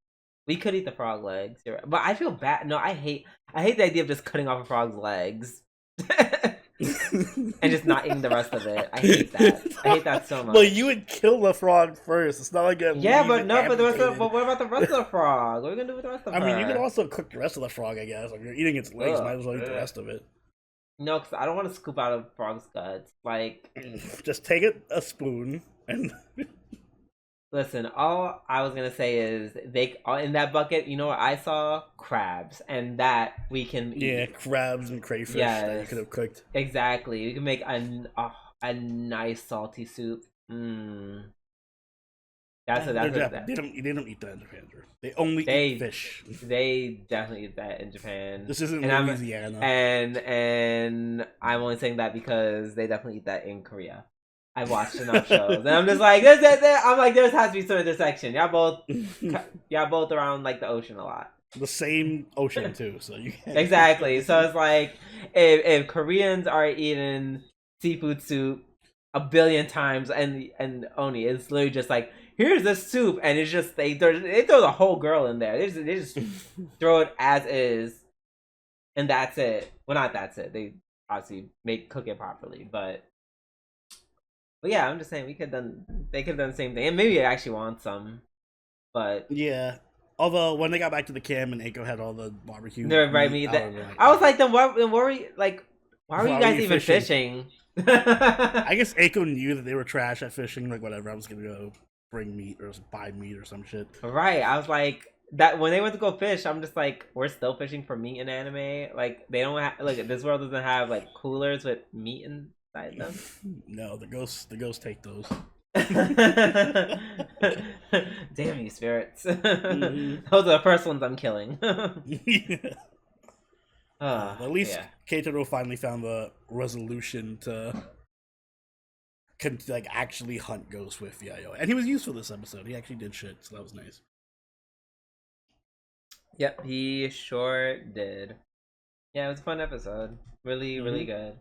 We could eat the frog legs, you're right. But I feel bad. No, I hate the idea of just cutting off a frog's legs and just not eating the rest of it. I hate that. I hate that so Well, much. you would kill the frog first. It's not like you Yeah, leave but it no, but amputated. but what about the rest of the frog? What are we gonna do with the rest of I mean, you could her? also cook the rest of the frog, I guess. If you're eating its legs, might Ugh. as well eat the Ugh. rest of it. No, because I don't want to scoop out a frog's guts. Like, Just take it a spoon and listen, all I was gonna say is they in that bucket. You know what I saw? Crabs, and that we can yeah, eat. crabs and crayfish that you Yes, could have cooked. exactly. We can make a nice salty soup. Mmm. That's what They're that's what Japanese. that They don't eat that in Japan. They only eat they fish. they definitely eat that in Japan. This isn't And Louisiana. and I'm only saying that because they definitely eat that in Korea. I've watched enough shows, and I'm just like, I'm like, there has to be some intersection. Y'all both around like the ocean a lot. The same ocean too, so you can't... Exactly. So it's like if Koreans are eating seafood soup a billion times, and only it's literally just like, here's the soup, and it's just they throw the whole girl in there. They just throw it as is, and that's it. Well, not that's it. They obviously cook it properly, but yeah, I'm just saying they could have done the same thing, and maybe I actually want some, but yeah. Although when they got back to the camp and Eiko had all the barbecue, they're right me. I was like, then why were you like? Why were you guys even fishing? I guess Eiko knew that they were trash at fishing. Like, whatever, I was gonna go bring meat or buy meat or some shit. Right. I was like, that when they went to go fish, I'm just like, we're still fishing for meat in anime. Like, they don't have, like, this world doesn't have like coolers with meat inside them. No, the ghosts take those. Damn you, spirits! Those are the first ones I'm killing. At least Keitaro finally found the resolution to like actually hunt ghosts with Yayo, and he was useful this episode. He actually did shit, so that was nice. Yep, he sure did. Yeah, it was a fun episode. Really, really good.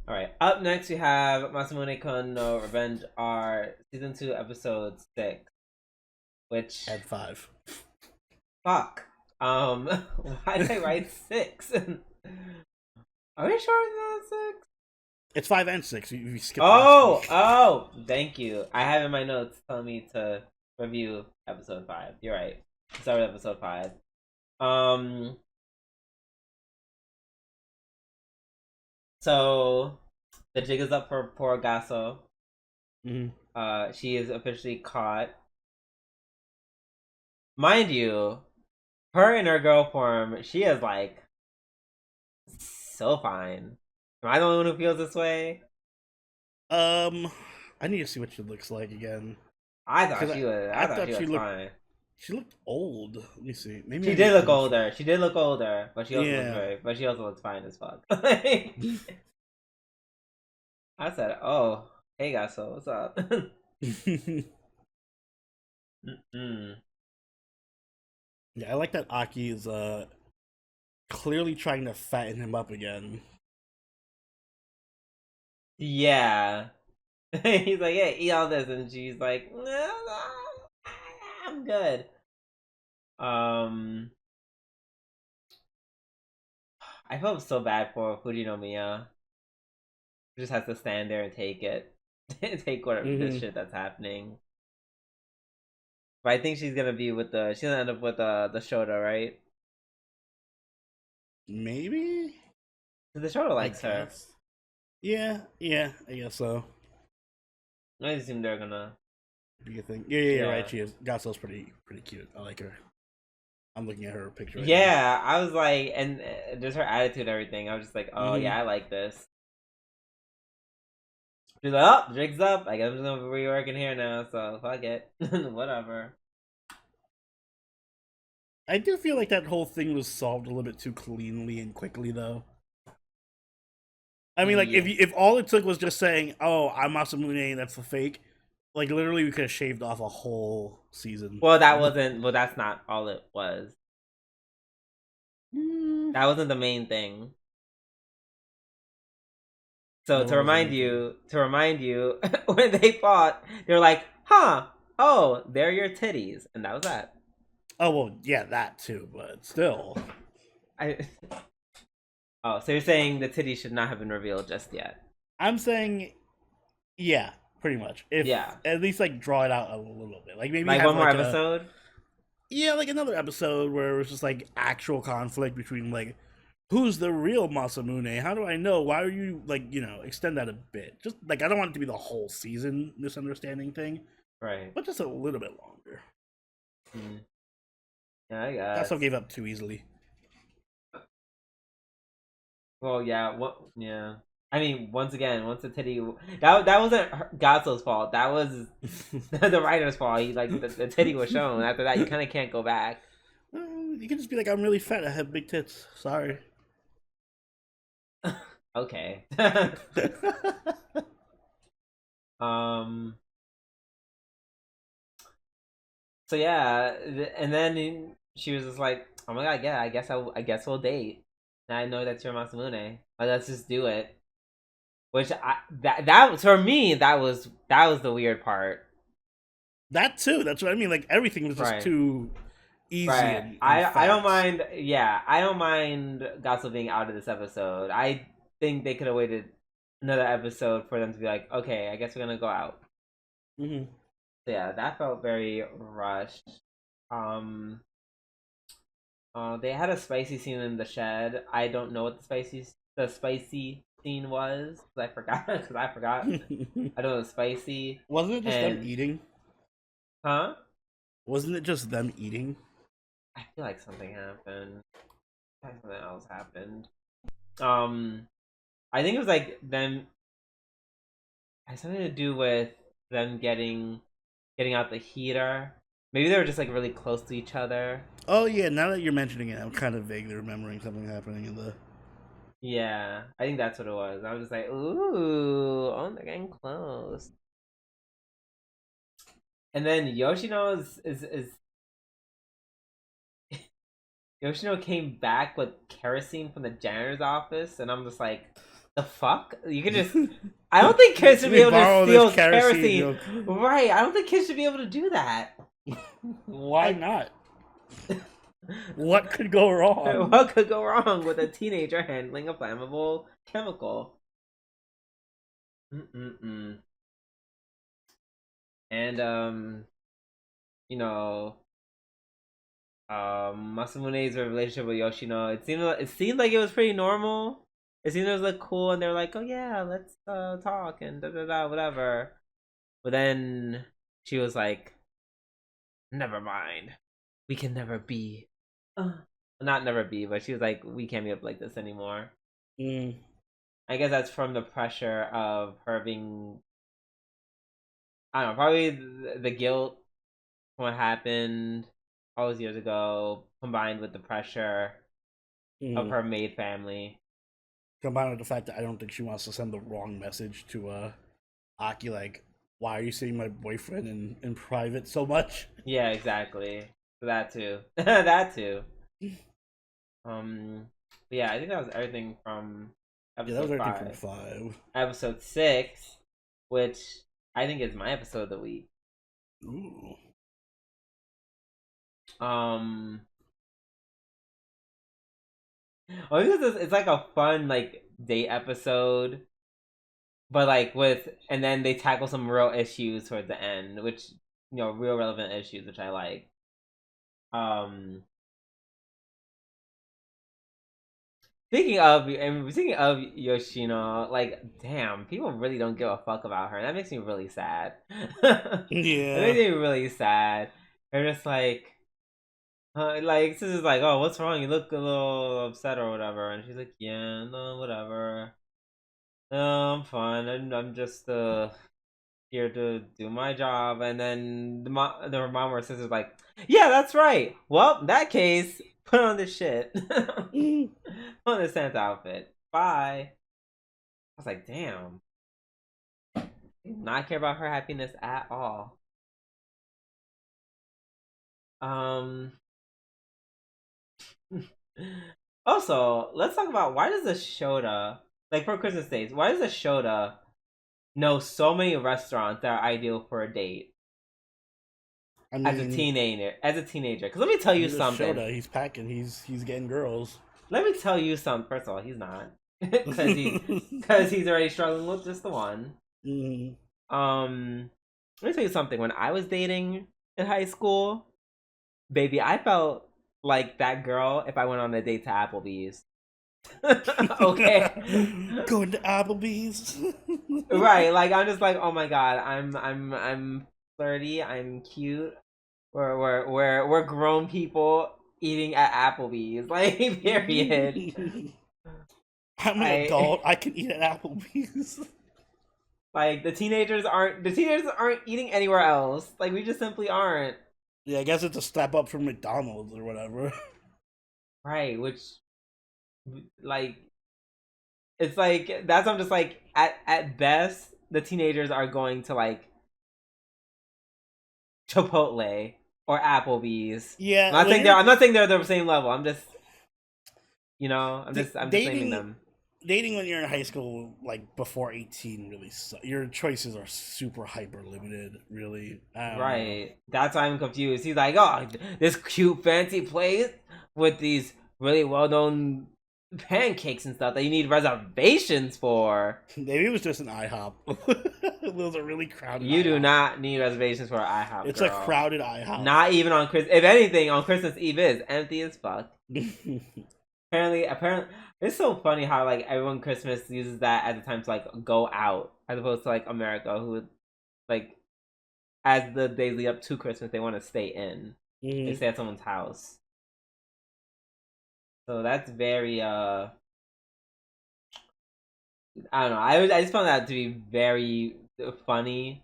Alright, up next we have Masamune-kun no Revenge R Season 2 Episode 6. Which... And 5. Fuck. Why did I write 6? Are we sure it's not 6? It's 5 and 6. You skipped Thank you. I have in my notes telling me to review Episode 5. You're right. Start with Episode 5. So the jig is up for poor Gasso. She is officially caught. Mind you, her in her girl form, she is like so fine. Am I the only one who feels this way? I need to see what she looks like again. I thought she was fine. She looked old. Let me see. Maybe she did look older. She did look older, but she also looks fine as fuck. I said, "Oh, hey, Gasso, what's up?" Yeah, I like that Aki is clearly trying to fatten him up again. Yeah. He's like, "Yeah, eat all this," and she's like, "No, I'm good." I felt so bad for Fujinomiya. She just has to stand there and take it, take whatever this shit that's happening. But I think she's gonna be with she's gonna end up with the Shota, right? Maybe. The Shota likes her. Yeah, I guess so. I assume they're gonna be a thing. Yeah, right. She is. Gasso's pretty cute. I like her. I'm looking at her picture. Right now. I was like, and just her attitude and everything. I was just like, oh yeah, I like this. She's like, oh, Drake's up. I guess I'm just gonna be working here now, so fuck it. Whatever. I do feel like that whole thing was solved a little bit too cleanly and quickly, though. I mean, like, if all it took was just saying, oh, I'm Masamune, that's the fake, like, literally we could have shaved off a whole season. Well, that's not all it was. That wasn't the main thing. So to remind you, when they fought, they were like, huh, oh, they're your titties. And that was that. Oh, well, yeah, that too, but still. Oh, so you're saying the titties should not have been revealed just yet? I'm saying, yeah, pretty much. At least, like, draw it out a little bit. Like, maybe like one more episode? Yeah, like another episode where it was just, like, actual conflict between, like, who's the real Masamune? How do I know? Why are you, like, extend that a bit? Just, like, I don't want it to be the whole season misunderstanding thing. Right. But just a little bit longer. Yeah, I guess. That's what gave up too easily. Well, yeah, yeah. I mean, once the titty that wasn't Gatsu's fault. That was the writer's fault. He like the titty was shown. After that, you kind of can't go back. You can just be like, I'm really fat. I have big tits. Sorry. Okay. um. So yeah, and then she was just like, "Oh my god, yeah, I guess we'll date." And I know that's your Masamune. But let's just do it. Which that for me that was the weird part. That too. That's what I mean. Like everything was just Right. too easy Right. and I don't fast. mind. Yeah, I don't mind Gatsu being out of this episode. I think they could have waited another episode for them to be like, okay, I guess we're gonna go out. Mm-hmm. So yeah, that felt very rushed. Um. They had a spicy scene in the shed. I don't know what the spicy scene was because I forgot I know it was spicy. Wasn't it just them And eating? huh? Wasn't it just them eating? I feel like something happened. I feel like something else happened. Um, I think it was like them. It had something to do with them getting out the heater. Maybe they were just like really close to each other. Oh yeah, now that you're mentioning it, I'm kind of vaguely remembering something happening in the. Yeah, I think that's what it was. I was just like, ooh, oh, they're getting close. And then Yoshino is Yoshino came back with kerosene from the janitor's office, and I'm just like, the fuck? You can just. I don't think kids should be able to steal kerosene. Right? I don't think kids should be able to do that. Why not? What could go wrong? What could go wrong with a teenager handling a flammable chemical? Mm-mm-mm. And you know, Masamune's relationship with Yoshino, it seemed like it was pretty normal. It seemed it was like cool, and they're like, "Oh yeah, let's talk and da da da whatever." But then she was like, "Never mind, we can never be." Not never be, but she was like, "We can't be up like this anymore." Mm. I guess that's from the pressure of her being, I don't know, probably the guilt from what happened all those years ago, combined with the pressure of Mm. her maid family. Combined with the fact that I don't think she wants to send the wrong message to Aki, like, why are you seeing my boyfriend in private so much? Yeah, exactly. So that too. That too. But yeah, I think that was everything from Yeah, that was episode everything from 5. 5. Episode 6, which I think is my episode of the week. Ooh. Well, because it's like a fun like date episode, but like and then they tackle some real issues towards the end, which real relevant issues, which I like. Um, speaking of Yoshino, like, damn, people really don't give a fuck about her. That makes me really sad. That Yeah. makes me really sad. They're just like this is like, oh, what's wrong? You look a little upset or whatever, and she's like, yeah, no, whatever. No, I'm fine. I'm just here to do my job. And then the mom or sister's like, yeah, that's right. Well, in that case, put on this shit. Put on this Santa outfit. Bye. I was like, damn. Not care about her happiness at all. Um. Also, let's talk about why does the Shota, like for Christmas days, why does the Shota know so many restaurants that are ideal for a date I mean, as a teenager? Because let me tell you he's a something. Shota. He's packing. He's getting girls. Let me tell you something. First of all, he's not, because he's already struggling with just the one. Mm. Let me tell you something. When I was dating in high school, baby, I felt like that girl if I went on a date to Applebee's. Okay. Going to Applebee's. Right, like I'm just like, oh my god, I'm flirty, I'm cute. We're grown people eating at Applebee's. Like, period. I'm an adult. I can eat at Applebee's. Like the teenagers aren't eating anywhere else. Like we just simply aren't. Yeah, I guess it's a step up from McDonald's or whatever. Right, which like it's like that's I'm just like at best the teenagers are going to like Chipotle or Applebee's. Yeah, I'm not saying they're the same level. I'm just I'm just naming them. Dating when you're in high school, like before 18, really your choices are super hyper limited. Really, right? That's why I'm confused. He's like, oh, this cute fancy place with these really well known pancakes and stuff that you need reservations for. Maybe it was just an IHOP. Those are really crowded. You do not need reservations for an IHOP. It's girl. a crowded IHOP. Not even on Christmas. If anything, on Christmas Eve is empty as fuck. Apparently, it's so funny how like everyone Christmas uses that as a time to like go out, as opposed to like America, who would like as the days lead up to Christmas, they want to stay in. They stay at someone's house. So that's very I don't know. I just found that to be very funny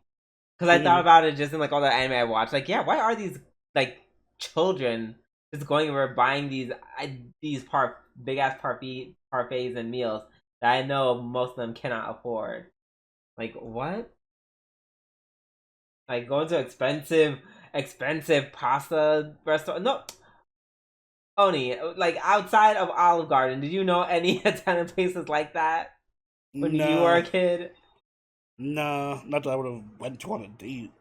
because I thought about it just in like all the anime I watched. Like, yeah, why are these like children just going over buying these big ass parfaits and meals that I know most of them cannot afford? Like, what? Like going to expensive pasta restaurant? No. Oni, like outside of Olive Garden, did you know any Italian places like that when you were a kid? No, not that I would have went to on a date.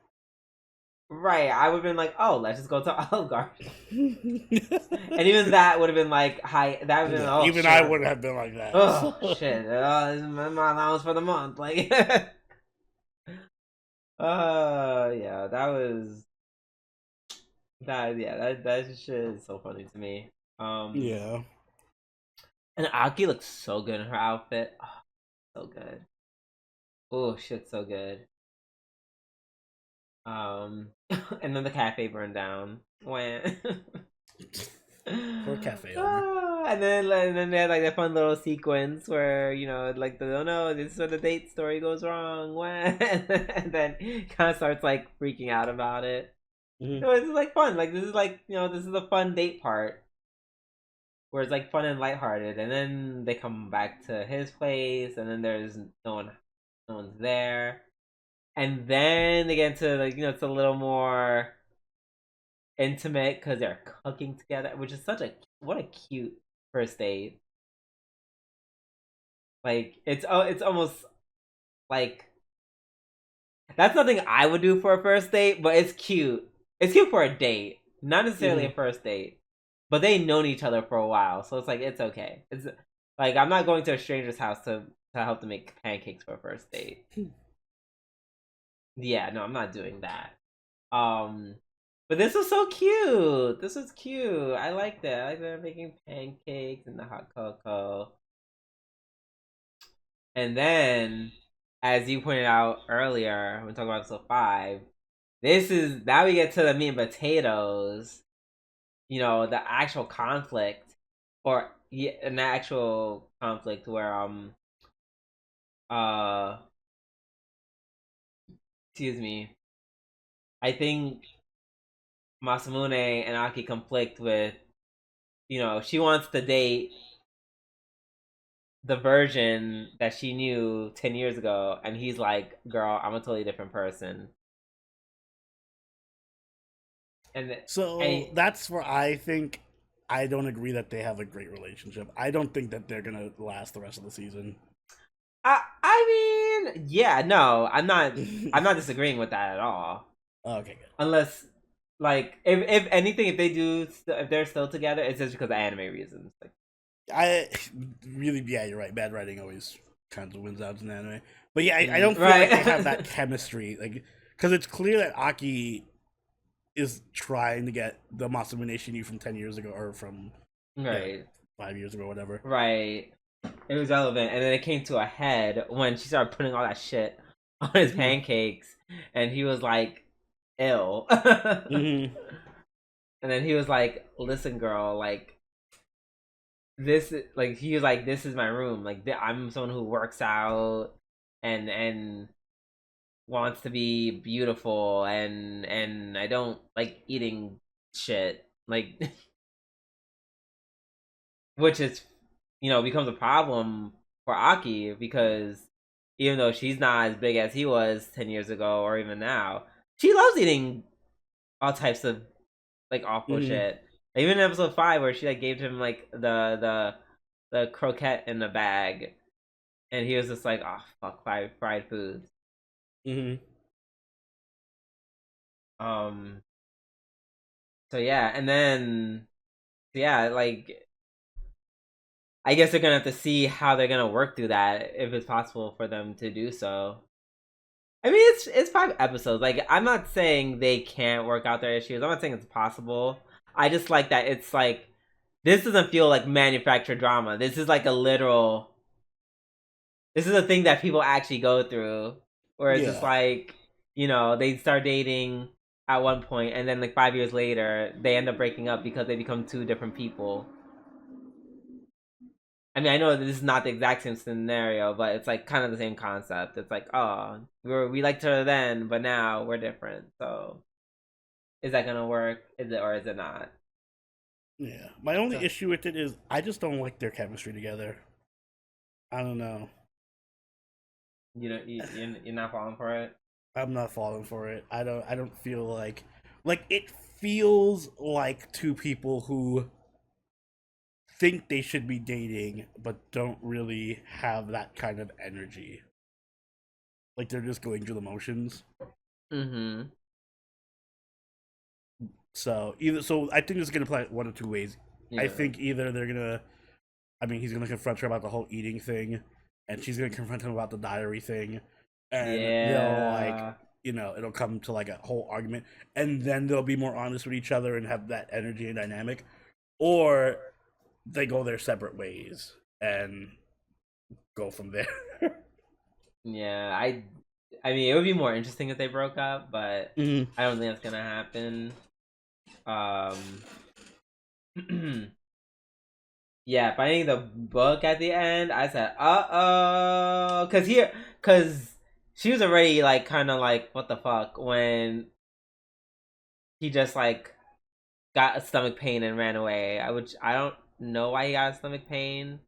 Right, I would have been like, oh, let's just go to Olive Garden. And even that would have been like high. That would have been, oh, even shit. I wouldn't have been like that. Oh, shit. This is my allowance for the month. Like, yeah, that was. That shit is so funny to me. Yeah. And Aki looks so good in her outfit. Oh, so good. Oh shit, so good. And then the cafe burned down. When Poor cafe owner. And then they had like that fun little sequence where like oh no, this is where the date story goes wrong. When and then kind of starts like freaking out about it. So it's like fun. Like this is like this is the fun date part where it's like fun and lighthearted, and then they come back to his place, and then there's no one's there, and then they get into like it's a little more intimate because they're cooking together, which is what a cute first date. Like it's almost like that's nothing I would do for a first date, but it's cute. It's cute for a date, not necessarily a first date. But they known each other for a while, so it's like it's okay. It's like I'm not going to a stranger's house to help them make pancakes for a first date. Yeah, no, I'm not doing that. But this was so cute. This was cute. I like that. I like that making pancakes and the hot cocoa. And then, as you pointed out earlier, when we talking about episode 5, now we get to the meat and potatoes. The actual conflict, or an actual conflict where excuse me, I think Masamune and Aki conflict with, she wants to date the version that she knew 10 years ago, and he's like, girl, I'm a totally different person. That's where I think I don't agree that they have a great relationship. I don't think that they're gonna last the rest of the season. I mean, yeah, no, I'm not disagreeing with that at all. Okay, good. Unless, like, if anything, if they're still together, it's just because of anime reasons. Like, you're right. Bad writing always kind of wins out in anime. But yeah, I don't feel like they have that chemistry, like, because it's clear that Aki is trying to get the Masamune she knew from 10 years ago, or from 5 years ago, whatever. Right. It was relevant, and then it came to a head when she started putting all that shit on his pancakes, and he was like, ill. And then he was like, listen, girl, like, this like he was like, this is my room. Like I'm someone who works out and wants to be beautiful, and I don't like eating shit. Like which is, becomes a problem for Aki, because even though she's not as big as he was 10 years ago or even now, she loves eating all types of like awful Mm-hmm. shit. Even in episode 5 where she like gave him like the croquette in the bag, and he was just like, oh fuck, fried foods. Mm-hmm. Um so yeah, and then yeah, like I guess they're gonna have to see how they're gonna work through that, if it's possible for them to do so. I mean, it's 5 episodes. Like, I'm not saying they can't work out their issues. I'm not saying it's possible. I just like that it's like, this doesn't feel like manufactured drama. This is like a literal. This is a thing that people actually go through, where it's just Yeah. like, they start dating at one point, and then like 5 years later, they end up breaking up because they become two different people. I mean, I know this is not the exact same scenario, but it's like kind of the same concept. It's like, oh, we liked her then, but now we're different. So, is that gonna work? Is it, or is it not? Yeah. My only So, issue with it is I just don't like their chemistry together. I don't know. you're not falling for it. I'm not falling for it. I don't feel like it feels like two people who think they should be dating but don't really have that kind of energy. Like they're just going through the motions. Mm-hmm. So I think it's gonna play one of two ways. I Yeah. think either they're gonna I mean he's gonna confront her about the whole eating thing and she's gonna confront him about the diary thing and they'll like Yeah. it'll come to like a whole argument and then they'll be more honest with each other and have that energy and dynamic. Or they go their separate ways and go from there. Yeah. I mean, it would be more interesting if they broke up, but Mm-hmm. I don't think that's gonna happen. Um. Yeah, finding the book at the end, I said, cause she was already like kind of like, what the fuck, when he just like got a stomach pain and ran away. I don't know why he got a stomach pain.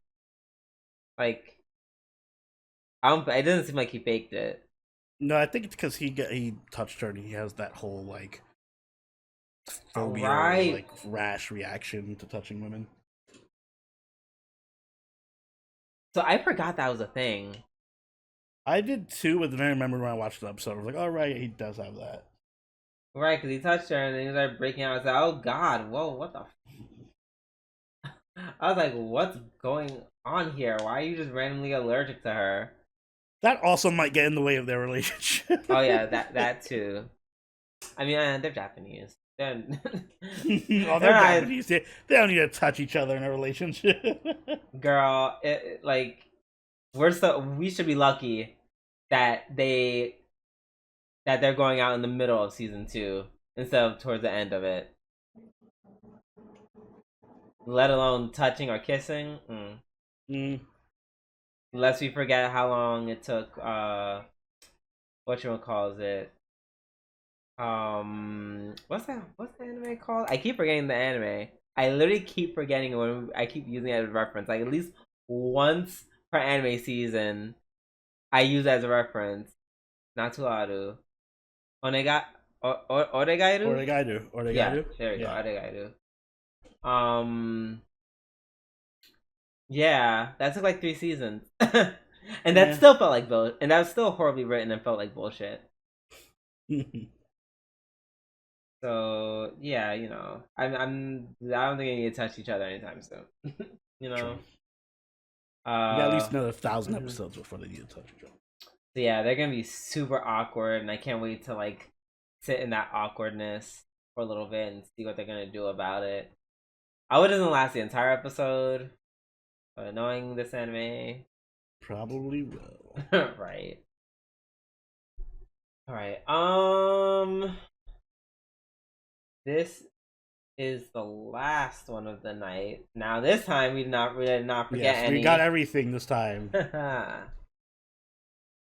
Like, I don't. It doesn't seem like he faked it. No, I think it's because he touched her and he has that whole like All phobia or right. like rash reaction to touching women. So I forgot that was a thing. I did too, but then I remember when I watched the episode, I was like, "All right, he does have that." Right, because he touched her and then he started breaking out. I was like, oh god, whoa, what the? I was like, what's going on here? Why are you just randomly allergic to her? That also might get in the way of their relationship. Oh yeah, that too. I mean, they're Japanese. They're, Oh, they're they're not, Japanese. They don't need to touch each other in a relationship. girl. Like we should be lucky that they're going out in the middle of season 2 instead of towards the end of it. Let alone touching or kissing. Mm. Unless we forget how long it took. What you calls it? What's the anime called? I keep forgetting the anime. I literally keep forgetting when I keep using it as a reference. Like at least once per anime season, I use it as a reference. Natsuaru. Onega Oregairu? Or they Yeah, gotta do. there we go. Yeah. Oregairu. Yeah, that took like 3 seasons. And that Yeah. still felt like bull and that was still horribly written and felt like bullshit. So yeah, I don't think they need to touch each other anytime soon. you True. know. We got at Uh least another 1,000 mhm. episodes before they need to touch each other. So yeah, they're gonna be super awkward, and I can't wait to like sit in that awkwardness for a little bit and see what they're gonna do about it. I hope it doesn't last the entire episode. But knowing this anime, Probably will. right? All right. This is the last one of the night. Now this time we did not forget Yes, any. we got everything this time.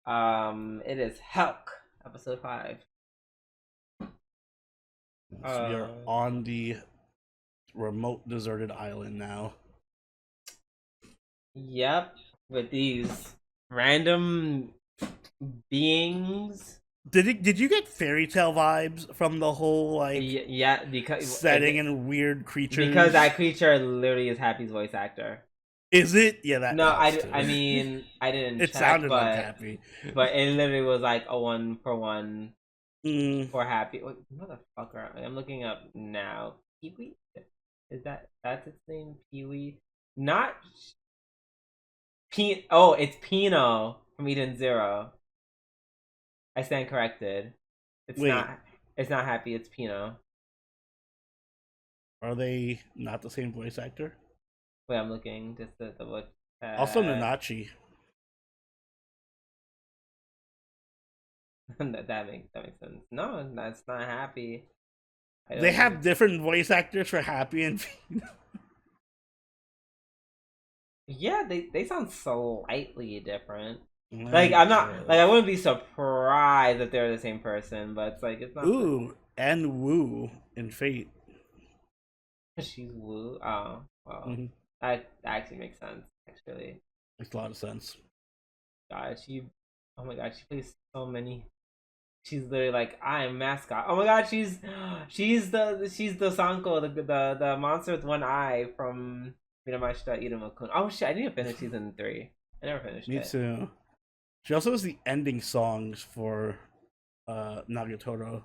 It is Helck, episode 5. So we are on the remote deserted island now. Yep, with these random beings. Did you get fairy tale vibes from the whole Yeah, because setting and weird creatures? Because that creature literally is Happy's voice actor. Is it? Yeah, that. No, I mean I didn't. It check, sounded but, like Happy, but it literally was like a 1-for-1 for Happy. Wait, motherfucker! I'm looking up now. Pee-wee? Is that's its name? Pee-wee? Not. Oh, it's Pino from Eden Zero. I stand corrected. It's Wait. not. It's not Happy. It's Pino. Are they not the same voice actor? Wait, I'm looking just to look. Also, Nanachi. that makes sense. No, that's not Happy. They have different voice actors for Happy and Pino. Yeah, they sound slightly different. Like I'm not like I wouldn't be surprised if they're the same person, but it's like it's not. Ooh, and Wu in Fate. She's Wu. Oh, well, that actually makes sense. Actually, makes a lot of sense. God, oh my God, she plays so many. She's literally like I'm mascot. Oh my God, she's the Sanko, the monster with one eye from Minamashita Iruma-kun. Oh shit, I need to finish season 3. I never finished it. Me too. She also has the ending songs for Nagatoro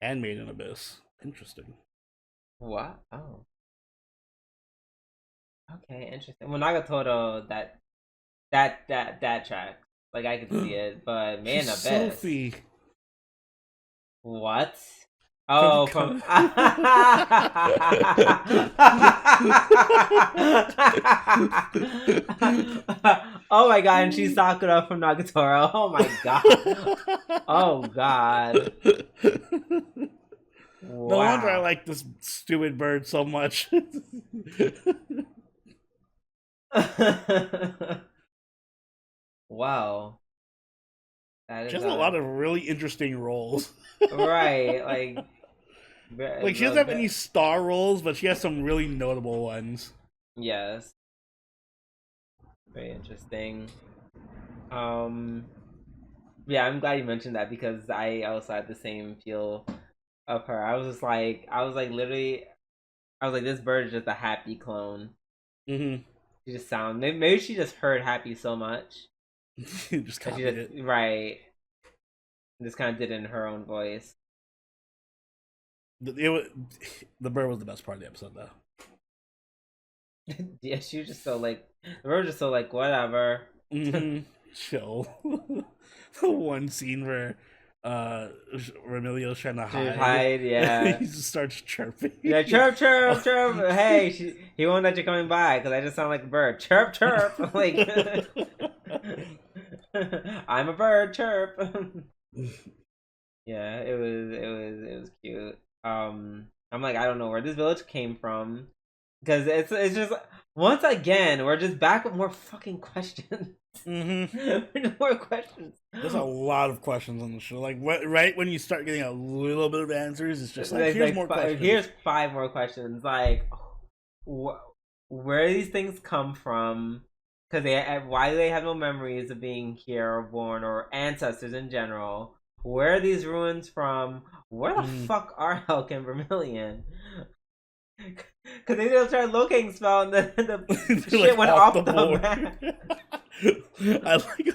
and Made in Abyss. Interesting. What? Oh. Okay, interesting. Well, Nagatoro, that track, like I could see it, but Made in Abyss. Sophie. What? Oh, from oh my God, and she's Sakura from Nagatoro. Oh my God. Oh God. Wow. No wonder I like this stupid bird so much. Wow. She has a lot of really interesting roles. Right, like she doesn't have any star roles, but she has some really notable ones. Yes. Very interesting. Yeah, I'm glad you mentioned that because I also had the same feel of her. I was literally, this bird is just a Happy clone. Mm-hmm. She just maybe she just heard Happy so much. Just copied it. Right. Just kind of did it in her own voice. The bird was the best part of the episode, though. Yeah, she was just so the bird was just so whatever. Mm-hmm. Chill. The one scene where Remilio's trying to hide. Yeah. He just starts chirping. Yeah, chirp, chirp, chirp. Hey, he won't let you coming by because I just sound like a bird. Chirp, chirp. Like, I'm a bird. Chirp. Yeah, it was cute. I'm like, I don't know where this village came from because it's just once again we're just back with more fucking questions. Mm-hmm. More questions. There's a lot of questions on the show. Like right when you start getting a little bit of answers, it's just like here's more questions. Here's 5 more questions. Like, where do these things come from? Because why do they have no memories of being here or born or ancestors in general? Where are these ruins from? Where the fuck are Helck and Vermilion? Because they didn't try locating spell and the shit like went off the map. I like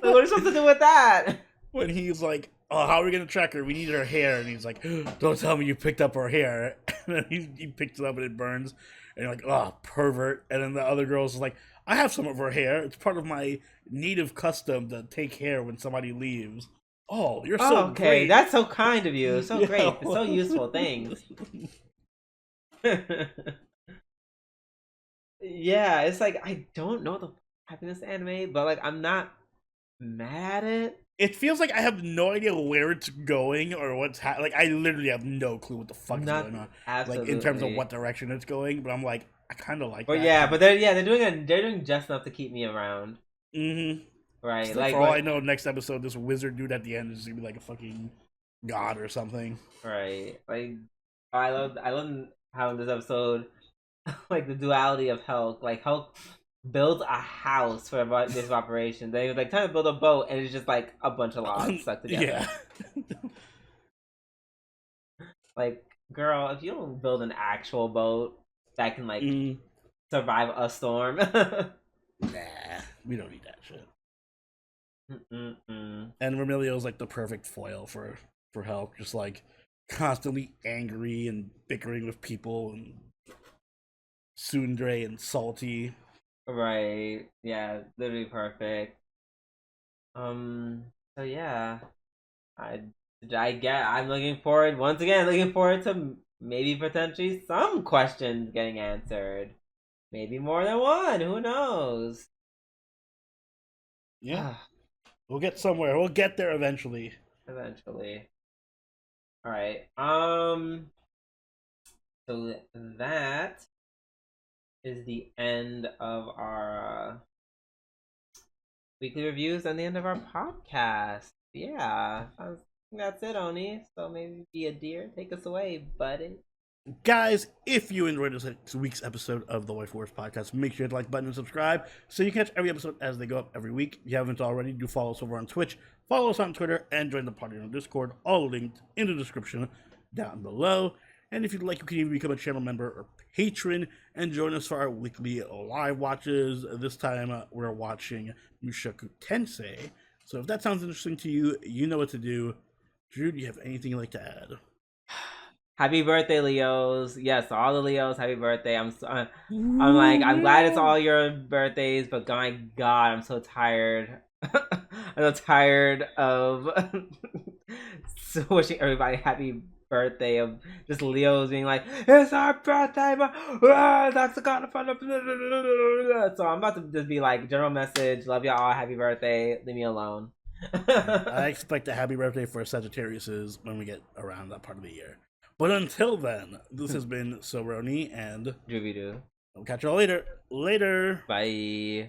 what are you supposed to do with that? When he's like, "Oh, how are we gonna track her? We need her hair," and he's like, "Don't tell me you picked up her hair." And then he picks it up and it burns, and you're like, "Oh, pervert!" And then the other girl's like, "I have some of her hair. It's part of my native custom to take hair when somebody leaves." Oh, you're so great. That's so kind of you. So great. It's so useful. Thanks. Yeah, it's like I don't know the happiness anime, but like I'm not mad at it. it feels like I have no idea where it's going or what's like. I literally have no clue what the fuck is Not going on. Like in terms of absolutely. what direction it's going, but I'm like, I kind of like But that. yeah, but they're doing just enough to keep me around. Mm-hmm. Right. Like Like for all I what know, next episode, this wizard dude at the end is gonna be like a fucking god or something. right. Like I love how in this episode like the duality of Helck. Like Helck builds a house for this operation. Then he was like trying to build a boat and it's just like a bunch of logs stuck Yeah. together. Like, girl, if you don't build an actual boat that can like Mm. survive a storm. Nah, we don't need that shit. Mm-mm-mm. And Remilio's like the perfect foil for Help, just like constantly angry and bickering with people and tsundere and salty. Right. Yeah, literally perfect. Um so yeah. I I'm looking forward to maybe potentially some questions getting answered. Maybe more than one, who knows? Yeah, we'll get somewhere. We'll get there eventually. Eventually. All right. So that is the end of our weekly reviews and the end of our podcast. Yeah, I think that's it, Oni. So maybe be a deer, take us away, buddy. Guys, if you enjoyed this week's episode of the Waifu Wars podcast, make sure to like button and subscribe so you catch every episode as they go up every week. If you haven't already, do follow us over on Twitch, follow us on Twitter, and join the party on Discord, all linked in the description down below. And if you'd like, you can even become a channel member or patron and join us for our weekly live watches. This time, we're watching Mushoku Tensei. So if that sounds interesting to you, you know what to do. Drew, do you have anything you'd like to add? Happy birthday, Leos! Yes, all the Leos, happy birthday. I'm glad it's all your birthdays, but my God, I'm so tired. I'm so tired of so wishing everybody happy birthday of just Leos being like, it's our birthday, but that's the kind of fun. So I'm about to just be like, general message, love y'all all, happy birthday, leave me alone. I expect a happy birthday for Sagittariuses when we get around that part of the year. But until then, this has been Sobroni, and Doobie doo. I'll catch y'all later. Later. Bye.